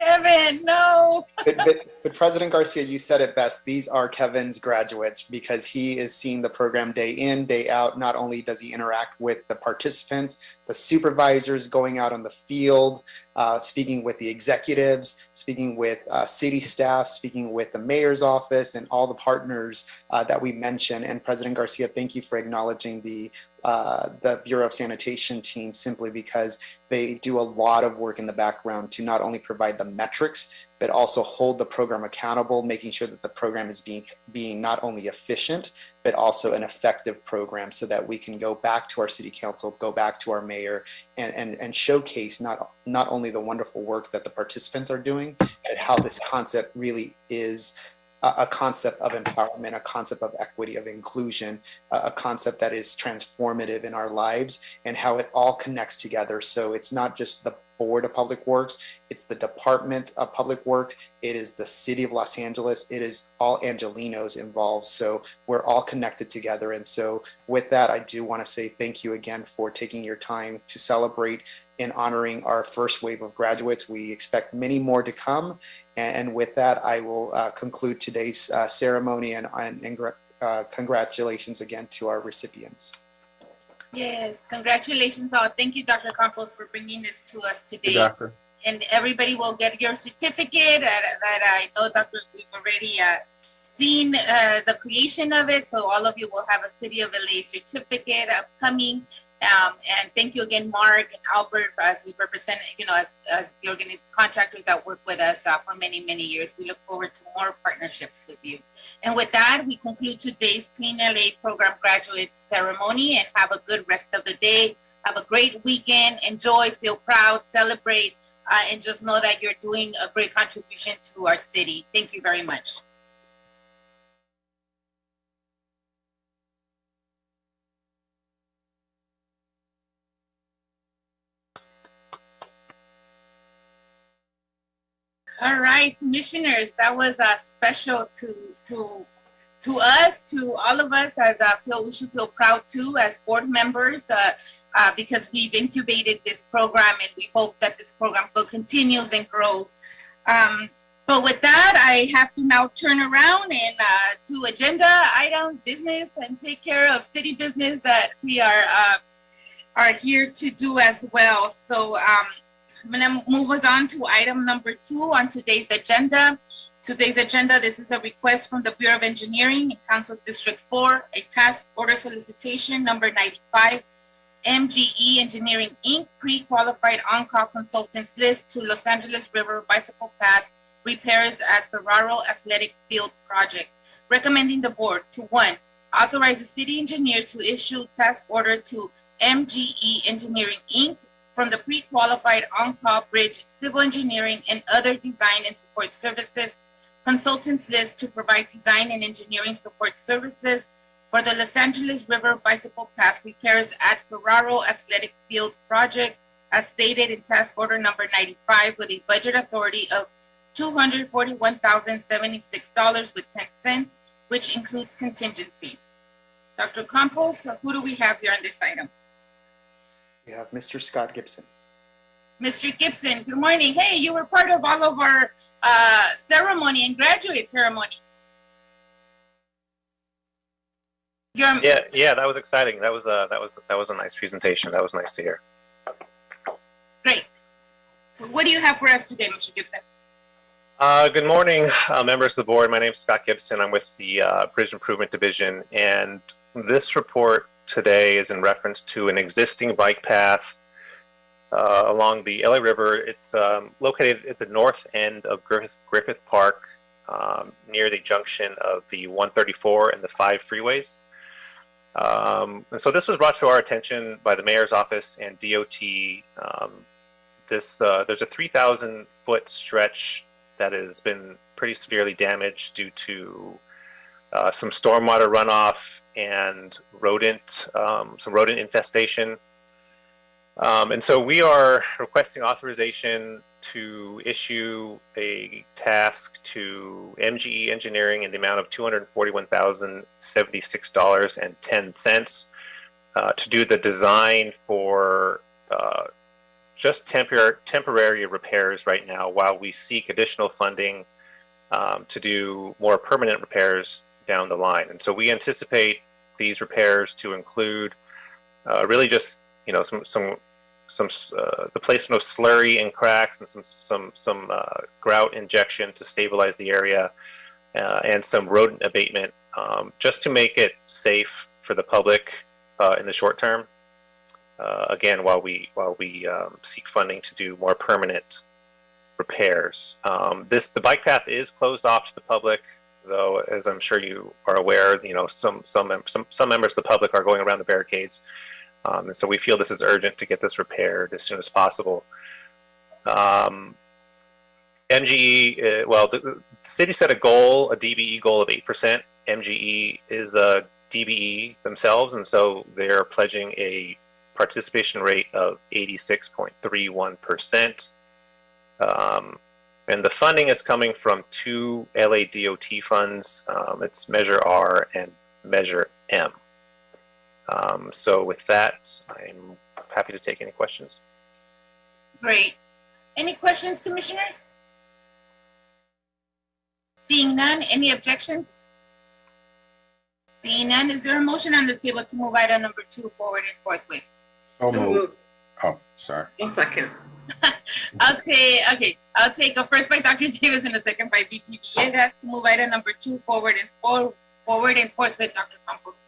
Kevin, no. But President Garcia, you said it best. These are Kevin's graduates, because he is seeing the program day in, day out. Not only does he interact with the participants, the supervisors going out on the field, speaking with the executives, speaking with city staff, speaking with the mayor's office and all the partners that we mentioned. And President Garcia, thank you for acknowledging the Bureau of Sanitation team, simply because they do a lot of work in the background to not only provide the metrics, but also hold the program accountable, making sure that the program is being not only efficient, but also an effective program, so that we can go back to our city council, go back to our mayor, and showcase not only the wonderful work that the participants are doing, but how this concept really is a concept of empowerment, a concept of equity, of inclusion, a concept that is transformative in our lives, and how it all connects together. So it's not just the Board of Public Works, it's the Department of Public Works, it is the City of Los Angeles, it is all Angelinos involved. So we're all connected together. And so with that, I do want to say thank you again for taking your time to celebrate in honoring our first wave of graduates. We expect many more to come. And with that, I will conclude today's ceremony, and congratulations again to our recipients. Yes, congratulations all. Thank you, Dr. Campos, for bringing this to us today. Doctor. And everybody will get your certificate that I know, Dr. We've already seen the creation of it. So all of you will have a City of LA certificate upcoming. And thank you again, Mark and Albert, as you represent, as the contractors that work with us for many, many years. We look forward to more partnerships with you. And with that, we conclude today's Clean LA program graduate ceremony, and have a good rest of the day. Have a great weekend. Enjoy, feel proud, celebrate, and just know that you're doing a great contribution to our city. Thank you very much. All right, commissioners, that was special to us, to all of us, as we should feel proud too as board members, because we've incubated this program, and we hope that this program continues and grows. But with that, I have to now turn around and do agenda items, business, and take care of city business that we are here to do as well. So I'm going to move us on to item number 2 on today's agenda. This is a request from the Bureau of Engineering in Council District 4, a task order solicitation number 95, MGE Engineering Inc., pre-qualified on-call consultants list to Los Angeles River Bicycle Path repairs at Ferraro Athletic Field project, recommending the board to 1, authorize the city engineer to issue task order to MGE Engineering Inc., from the pre-qualified on-call bridge, civil engineering, and other design and support services consultants list to provide design and engineering support services for the Los Angeles River Bicycle Path repairs at Ferraro Athletic Field project, as stated in task order number 95, with a budget authority of $241,076.10, which includes contingency. Dr. Campos, who do we have here on this item? We have Mr. Scott Gibson. Mr. Gibson, good morning. Hey, you were part of all of our ceremony and graduate ceremony. Yeah, that was exciting. That was a nice presentation. That was nice to hear. Great. So what do you have for us today, Mr. Gibson? Good morning, members of the board. My name is Scott Gibson. I'm with the Bridge Improvement Division, and this report today is in reference to an existing bike path along the LA River. It's located at the north end of Griffith Park, near the junction of the 134 and the 5 freeways. And so this was brought to our attention by the mayor's office and DOT. There's a 3,000-foot stretch that has been pretty severely damaged due to some stormwater runoff and some rodent infestation. And so we are requesting authorization to issue a task to MGE Engineering in the amount of $241,076.10 to do the design for just temporary repairs right now, while we seek additional funding to do more permanent repairs down the line. And so we anticipate these repairs to include really just the placement of slurry and cracks and some grout injection to stabilize the area, and some rodent abatement, just to make it safe for the public in the short term. Again, while we seek funding to do more permanent repairs. The bike path is closed off to the public, though, as I'm sure you are aware. Some members of the public are going around the barricades, and so we feel this is urgent to get this repaired as soon as possible. MGE, the city set a DBE goal of 8%. MGE is a DBE themselves, and so they're pledging a participation rate of 86.31%. And the funding is coming from 2 LA DOT funds. It's Measure R and Measure M. So with that, I'm happy to take any questions. Great. Any questions, commissioners? Seeing none, any objections? Seeing none, is there a motion on the table to move item number 2 forward and forthwith? So moved. Oh, sorry. One second. I'll take a first by Dr. Davis and a second by VP Villegas to move item number 2 forward and forth with Dr. Campos.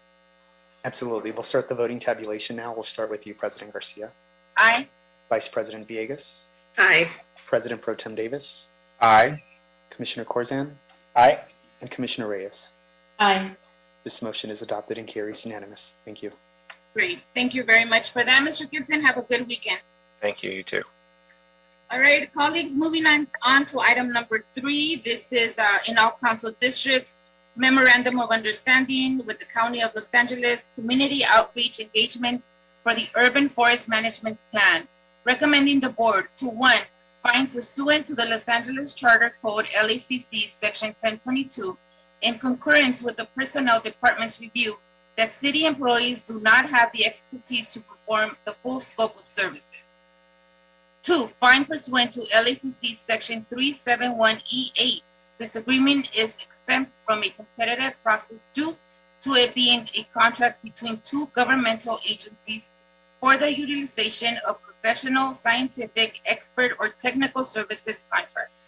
Absolutely. We'll start the voting tabulation now. We'll start with you, President Garcia. Aye. Vice President Villegas. Aye. President Pro Tem Davis. Aye. Commissioner Corzan. Aye. And Commissioner Reyes. Aye. This motion is adopted and carries unanimous. Thank you. Great. Thank you very much for that, Mr. Gibson. Have a good weekend. Thank you. You too. All right, colleagues, moving on to item number 3. This is in all council districts, memorandum of understanding with the County of Los Angeles Community Outreach Engagement for the Urban Forest Management Plan, recommending the board to 1, find pursuant to the Los Angeles Charter Code LACC Section 1022, in concurrence with the Personnel Department's review, that city employees do not have the expertise to perform the full scope of services. 2, find pursuant to LACC Section 371E8. This agreement is exempt from a competitive process due to it being a contract between 2 governmental agencies for the utilization of professional, scientific, expert, or technical services contracts.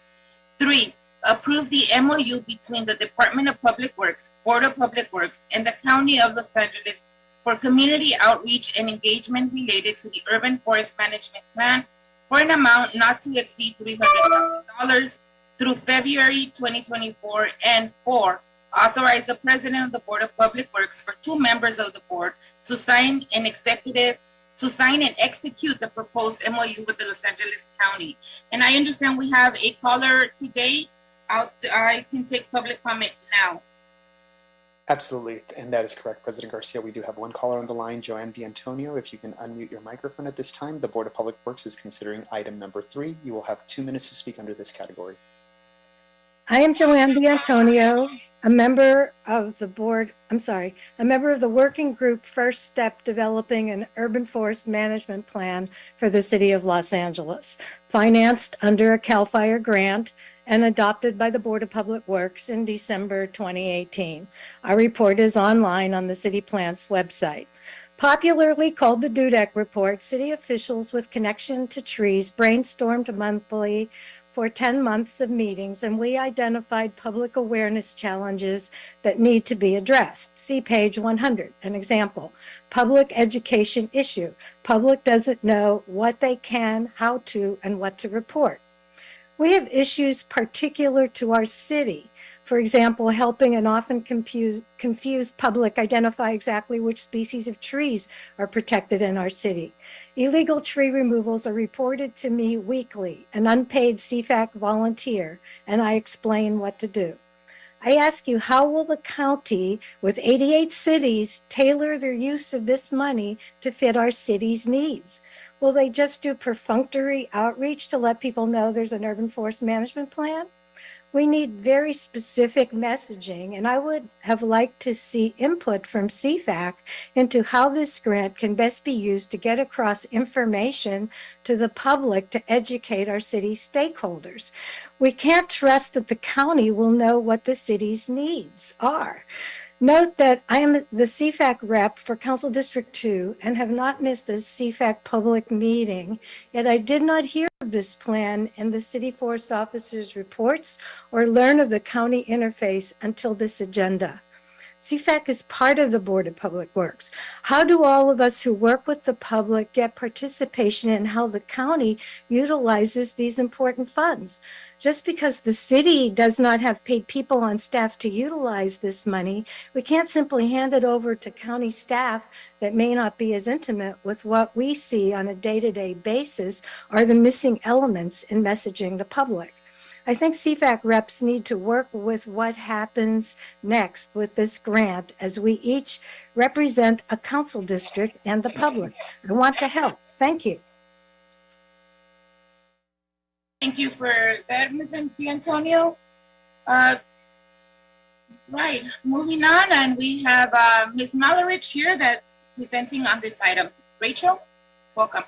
3, approve the MOU between the Department of Public Works, Board of Public Works, and the County of Los Angeles for community outreach and engagement related to the Urban Forest Management Plan for an amount not to exceed $300,000 through February 2024. And 4, authorize the President of the Board of Public Works or 2 members of the board to sign and execute the proposed MOU with the Los Angeles County. And I understand we have a caller today. I can take public comment now. Absolutely, and that is correct, President Garcia. We do have one caller on the line, Joanne D'Antonio. If you can unmute your microphone at this time. The Board of Public Works is considering item number 3. You will have 2 minutes to speak under this category. I am Joanne D'Antonio, a member of the working group First Step developing an urban forest management plan for the city of Los Angeles, financed under a CAL FIRE grant and adopted by the Board of Public Works in December 2018. Our report is online on the City Plant's website. Popularly called the Dudek Report, city officials with connection to trees brainstormed monthly for 10 months of meetings, and we identified public awareness challenges that need to be addressed. See page 100, an example. Public education issue. Public doesn't know what they can, how to, and what to report. We have issues particular to our city. For example, helping an often confused public identify exactly which species of trees are protected in our city. Illegal tree removals are reported to me weekly, an unpaid CFAC volunteer, and I explain what to do. I ask you, how will the county with 88 cities tailor their use of this money to fit our city's needs? Will they just do perfunctory outreach to let people know there's an urban forest management plan? We need very specific messaging, and I would have liked to see input from CFAC into how this grant can best be used to get across information to the public to educate our city stakeholders. We can't trust that the county will know what the city's needs are. Note that I am the CFAC rep for Council District 2 and have not missed a CFAC public meeting, yet I did not hear of this plan in the city forest officer's reports or learn of the county interface until this agenda. CFAC is part of the Board of Public Works. How do all of us who work with the public get participation in how the county utilizes these important funds? Just because the city does not have paid people on staff to utilize this money, we can't simply hand it over to county staff that may not be as intimate with what we see on a day-to-day basis are the missing elements in messaging the public. I think CFAC reps need to work with what happens next with this grant as we each represent a council district and the public. I want to help. Thank you. Thank you for that, Ms. D'Antonio. Right, moving on, and we have Ms. Malerich here that's presenting on this item. Rachel, welcome.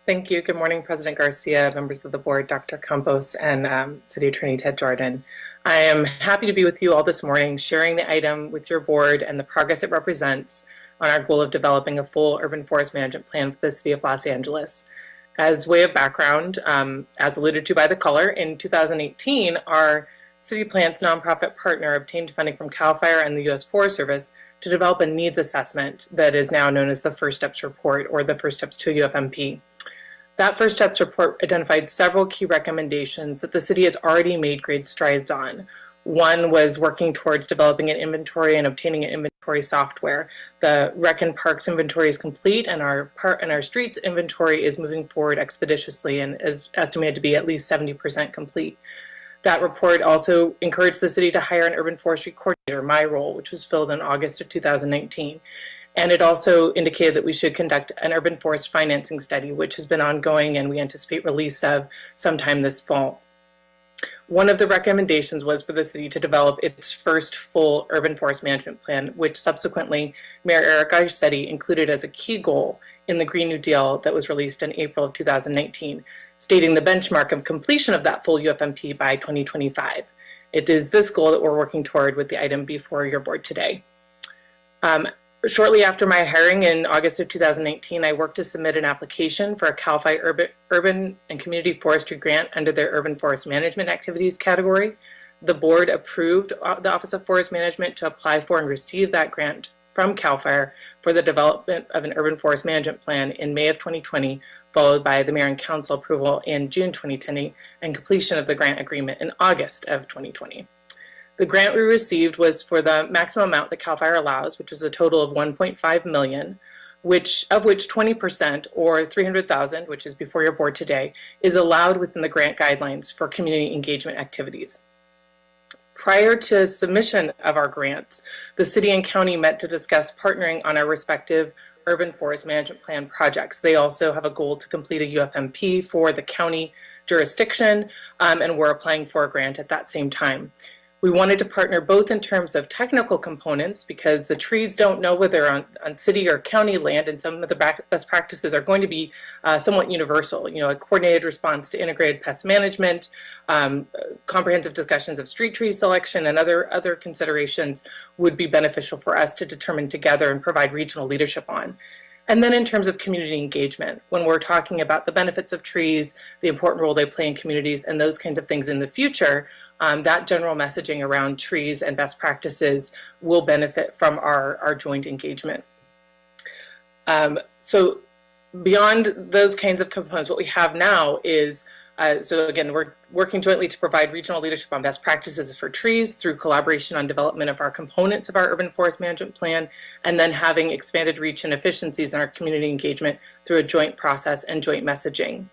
Thank you. Good morning, President Garcia, members of the board, Dr. Campos, and City Attorney Ted Jordan. I am happy to be with you all this morning, sharing the item with your board and the progress it represents on our goal of developing a full urban forest management plan for the City of Los Angeles. As way of background, as alluded to by the color, in 2018, our City Plants nonprofit partner obtained funding from CAL FIRE and the U.S. Forest Service to develop a needs assessment that is now known as the First Steps Report, or the First Steps to UFMP. That First Steps Report identified several key recommendations that the city has already made great strides on. One was working towards developing an inventory and obtaining an inventory software. The Rec and Parks inventory is complete, and our streets inventory is moving forward expeditiously and is estimated to be at least 70% complete. That report also encouraged the city to hire an urban forestry coordinator, my role, which was filled in August of 2019. And it also indicated that we should conduct an urban forest financing study, which has been ongoing, and we anticipate release of sometime this fall. One of the recommendations was for the city to develop its first full urban forest management plan, which subsequently Mayor Eric Garcetti included as a key goal in the Green New Deal that was released in April of 2019, stating the benchmark of completion of that full UFMP by 2025. It is this goal that we're working toward with the item before your board today. Shortly after my hiring in August of 2019, I worked to submit an application for a CAL FIRE Urban and Community Forestry Grant under their Urban Forest Management Activities category. The board approved the Office of Forest Management to apply for and receive that grant from CAL FIRE for the development of an urban forest management plan in May of 2020, followed by the Mayor and Council approval in June 2020 and completion of the grant agreement in August of 2020. The grant we received was for the maximum amount that CAL FIRE allows, which is a total of $1.5 million, of which 20%, or $300,000, which is before your board today, is allowed within the grant guidelines for community engagement activities. Prior to submission of our grants, the city and county met to discuss partnering on our respective urban forest management plan projects. They also have a goal to complete a UFMP for the county jurisdiction, and we're applying for a grant at that same time. We wanted to partner both in terms of technical components, because the trees don't know whether they're on city or county land, and some of the best practices are going to be somewhat universal. You know, a coordinated response to integrated pest management, comprehensive discussions of street tree selection, and other considerations would be beneficial for us to determine together and provide regional leadership on. And then in terms of community engagement, when we're talking about the benefits of trees, the important role they play in communities, and those kinds of things in the future, that general messaging around trees and best practices will benefit from our joint engagement. So beyond those kinds of components, what we have now is, so again, we're working jointly to provide regional leadership on best practices for trees through collaboration on development of our components of our urban forest management plan, and then having expanded reach and efficiencies in our community engagement through a joint process and joint messaging.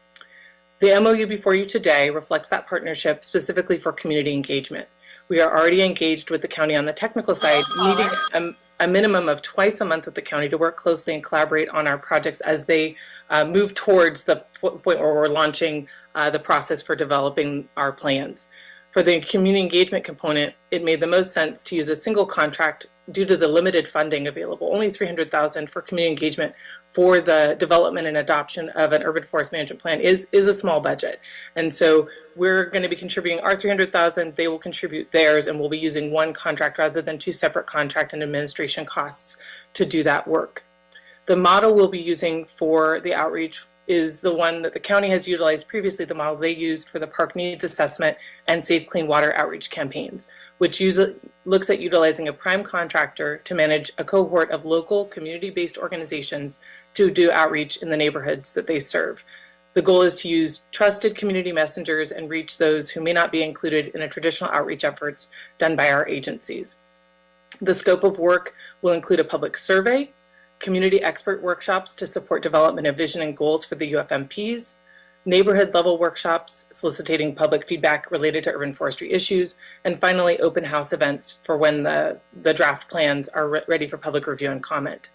The MOU before you today reflects that partnership specifically for community engagement. We are already engaged with the county on the technical side, meeting a minimum of twice a month with the county to work closely and collaborate on our projects as they move towards the point where we're launching the process for developing our plans. For the community engagement component, it made the most sense to use a single contract due to the limited funding available. Only $300,000 for community engagement for the development and adoption of an urban forest management plan is a small budget. And so we're going to be contributing our $300,000, they will contribute theirs, and we'll be using one contract rather than two separate contract and administration costs to do that work. The model we'll be using for the outreach is the one that the county has utilized previously, the model they used for the park needs assessment and safe clean water outreach campaigns, which looks at utilizing a prime contractor to manage a cohort of local community-based organizations to do outreach in the neighborhoods that they serve. The goal is to use trusted community messengers and reach those who may not be included in a traditional outreach efforts done by our agencies. The scope of work will include a public survey, community expert workshops to support development of vision and goals for the UFMPs, neighborhood level workshops soliciting public feedback related to urban forestry issues, and finally open house events for when the draft plans are ready for public review and comment.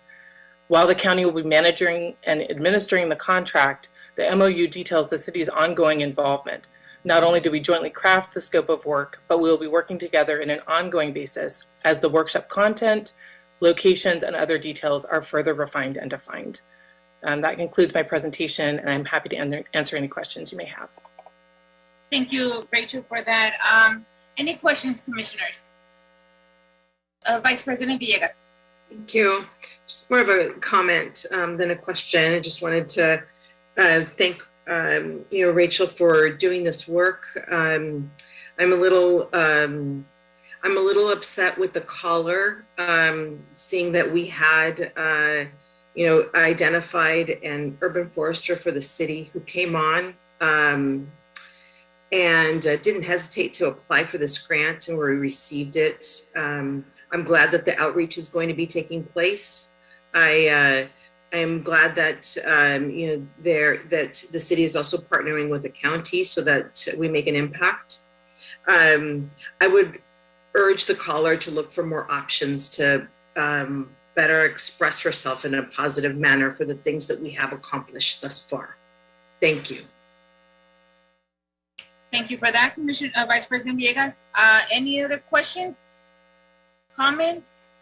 While the county will be managing and administering the contract, the MOU details the city's ongoing involvement. Not only do we jointly craft the scope of work, but we will be working together in an ongoing basis as the workshop content, locations, and other details are further refined and defined. That concludes my presentation, and I'm happy to answer any questions you may have. Thank you, Rachel, for that. Any questions, commissioners? Vice President Villegas. Thank you. Just more of a comment than a question. I just wanted to thank Rachel, for doing this work. I'm a little upset with the caller, seeing that we had, identified an urban forester for the city who came on and didn't hesitate to apply for this grant, and we received it. I'm glad that the outreach is going to be taking place. I am glad that that the city is also partnering with the county so that we make an impact. I would urge the caller to look for more options to better express herself in a positive manner for the things that we have accomplished thus far. Thank you. Thank you for that, Vice President Villegas. Any other questions, comments?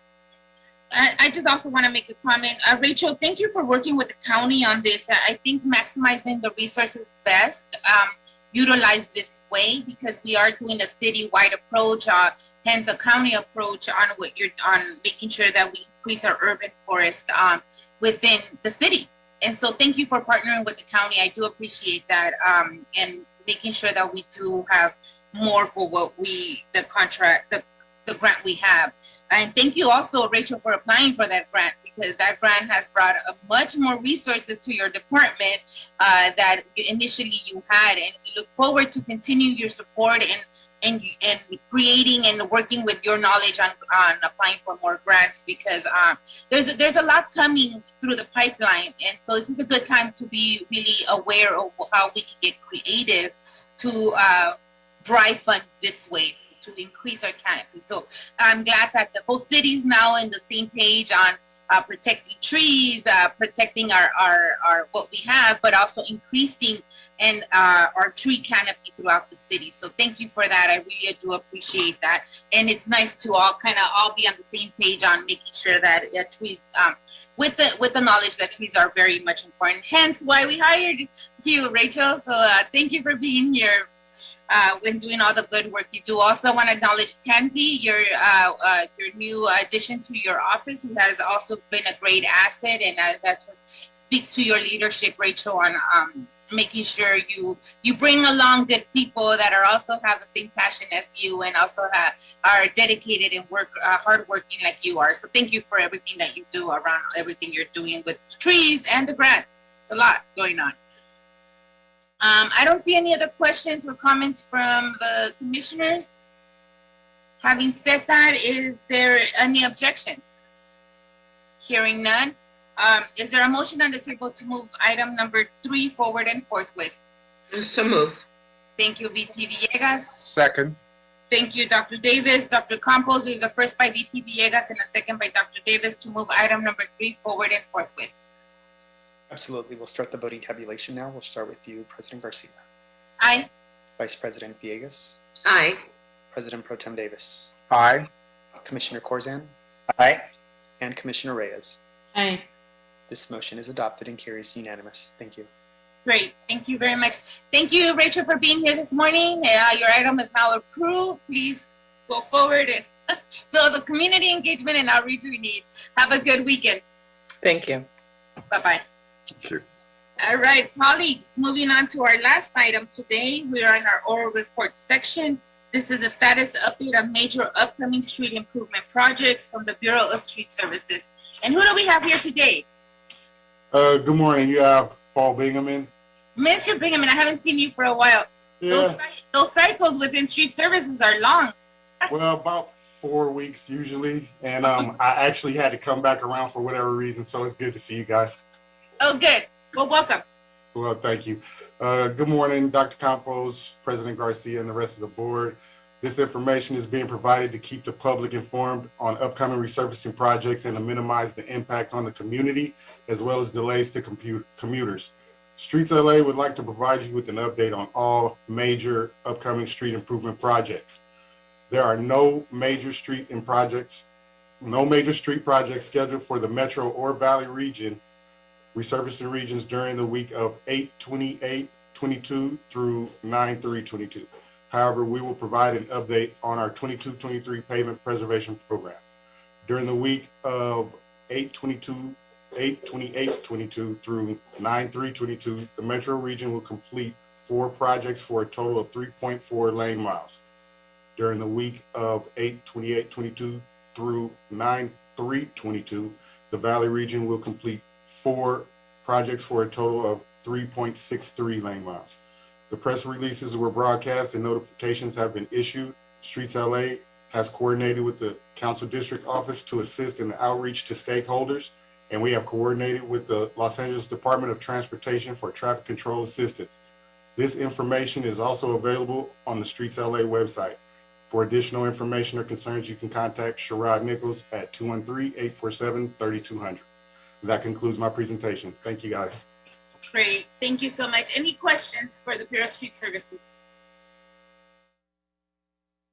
I just also want to make a comment. Rachel, thank you for working with the county on this. I think maximizing the resources best utilized this way, because we are doing a city-wide approach, hence a county approach on making sure that we increase our urban forest within the city. And so thank you for partnering with the county. I do appreciate that, and making sure that we do have more for what the grant we have. And thank you also, Rachel, for applying for that grant, because that grant has brought much more resources to your department that initially you had. And we look forward to continue your support and creating and working with your knowledge on applying for more grants, because there's a lot coming through the pipeline. And so this is a good time to be really aware of how we can get creative to drive funds this way, to increase our canopy. So I'm glad that the whole city is now in the same page on protecting trees, protecting our what we have, but also increasing our tree canopy throughout the city. So thank you for that. I really do appreciate that. And it's nice to all be on the same page on making sure that trees, with the knowledge that trees are very much important. Hence why we hired you, Rachel. So thank you for being here. When doing all the good work you do. Also want to acknowledge Tansy, your new addition to your office, who has also been a great asset, and that just speaks to your leadership, Rachel, on making sure you bring along good people that are also have the same passion as you, and also are dedicated and work hardworking like you are. So thank you for everything that you do around everything you're doing with trees and the grants. It's a lot going on. I don't see any other questions or comments from the commissioners. Having said that, is there any objections? Hearing none. Is there a motion on the table to move item number 3 forward and forthwith? So moved. Thank you, VP Villegas. Second. Thank you, Dr. Davis. Dr. Campos, there's a first by VP Villegas and a second by Dr. Davis to move item number 3 forward and forthwith. Absolutely. We'll start the voting tabulation now. We'll start with you, President Garcia. Aye. Vice President Villegas. Aye. President Pro Tem Davis. Aye. Commissioner Corzan. Aye. And Commissioner Reyes. Aye. This motion is adopted and carries unanimous. Thank you. Great. Thank you very much. Thank you, Rachel, for being here this morning. Your item is now approved. Please go forward. And so the community engagement and outreach we need. Have a good weekend. Thank you. Bye-bye. Sure. All right, colleagues, moving on to our last item today. We are in our oral report section. This is a status update on major upcoming street improvement projects from the Bureau of Street Services. And who do we have here today? Good morning. You have Paul Bingaman. Mr. Bingaman, I haven't seen you for a while. Yeah. Those cycles within street services are long. Well, about 4 weeks usually. And I actually had to come back around for whatever reason. So it's good to see you guys. Oh, good. Well, welcome. Well, thank you. Good morning, Dr. Campos, President Garcia, and the rest of the board. This information is being provided to keep the public informed on upcoming resurfacing projects and to minimize the impact on the community, as well as delays to commuters. Streets LA would like to provide you with an update on all major upcoming street improvement projects. There are no major street projects scheduled for the Metro or Valley region resurfacing regions during the week of 8/28/22 through 9/3/22. However, we will provide an update on our 22-23 pavement preservation program. During the week of 8/22 8/28/22 through 9/3/22, the Metro Region will complete 4 projects for a total of 3.4 lane miles. During the week of 8/28/22 through 9/3/22, the Valley Region will complete 4 projects for a total of 3.63 lane miles. The press releases were broadcast and notifications have been issued. Streets LA has coordinated with the Council District Office to assist in the outreach to stakeholders, and we have coordinated with the Los Angeles Department of Transportation for traffic control assistance. This information is also available on the Streets LA website. For additional information or concerns, you can contact Sherrod Nichols at 213-847-3200. That concludes my presentation. Thank you, guys. Great. Thank you so much. Any questions for the Bureau of Street Services?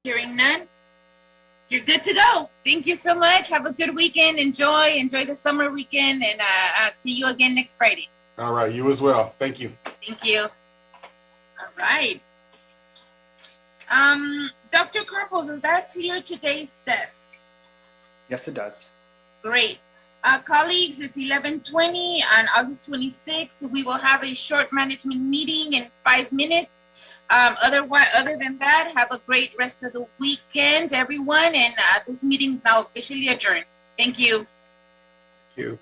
Hearing none, you're good to go. Thank you so much. Have a good weekend. Enjoy the summer weekend, and I'll see you again next Friday. All right, you as well. Thank you. Thank you. All right. Dr. Campos, does that clear today's desk? Yes, it does. Great. Colleagues, it's 11:20 on August 26th. We will have a short management meeting in 5 minutes. Other than that, have a great rest of the weekend, everyone. And this meeting is now officially adjourned. Thank you. Thank you.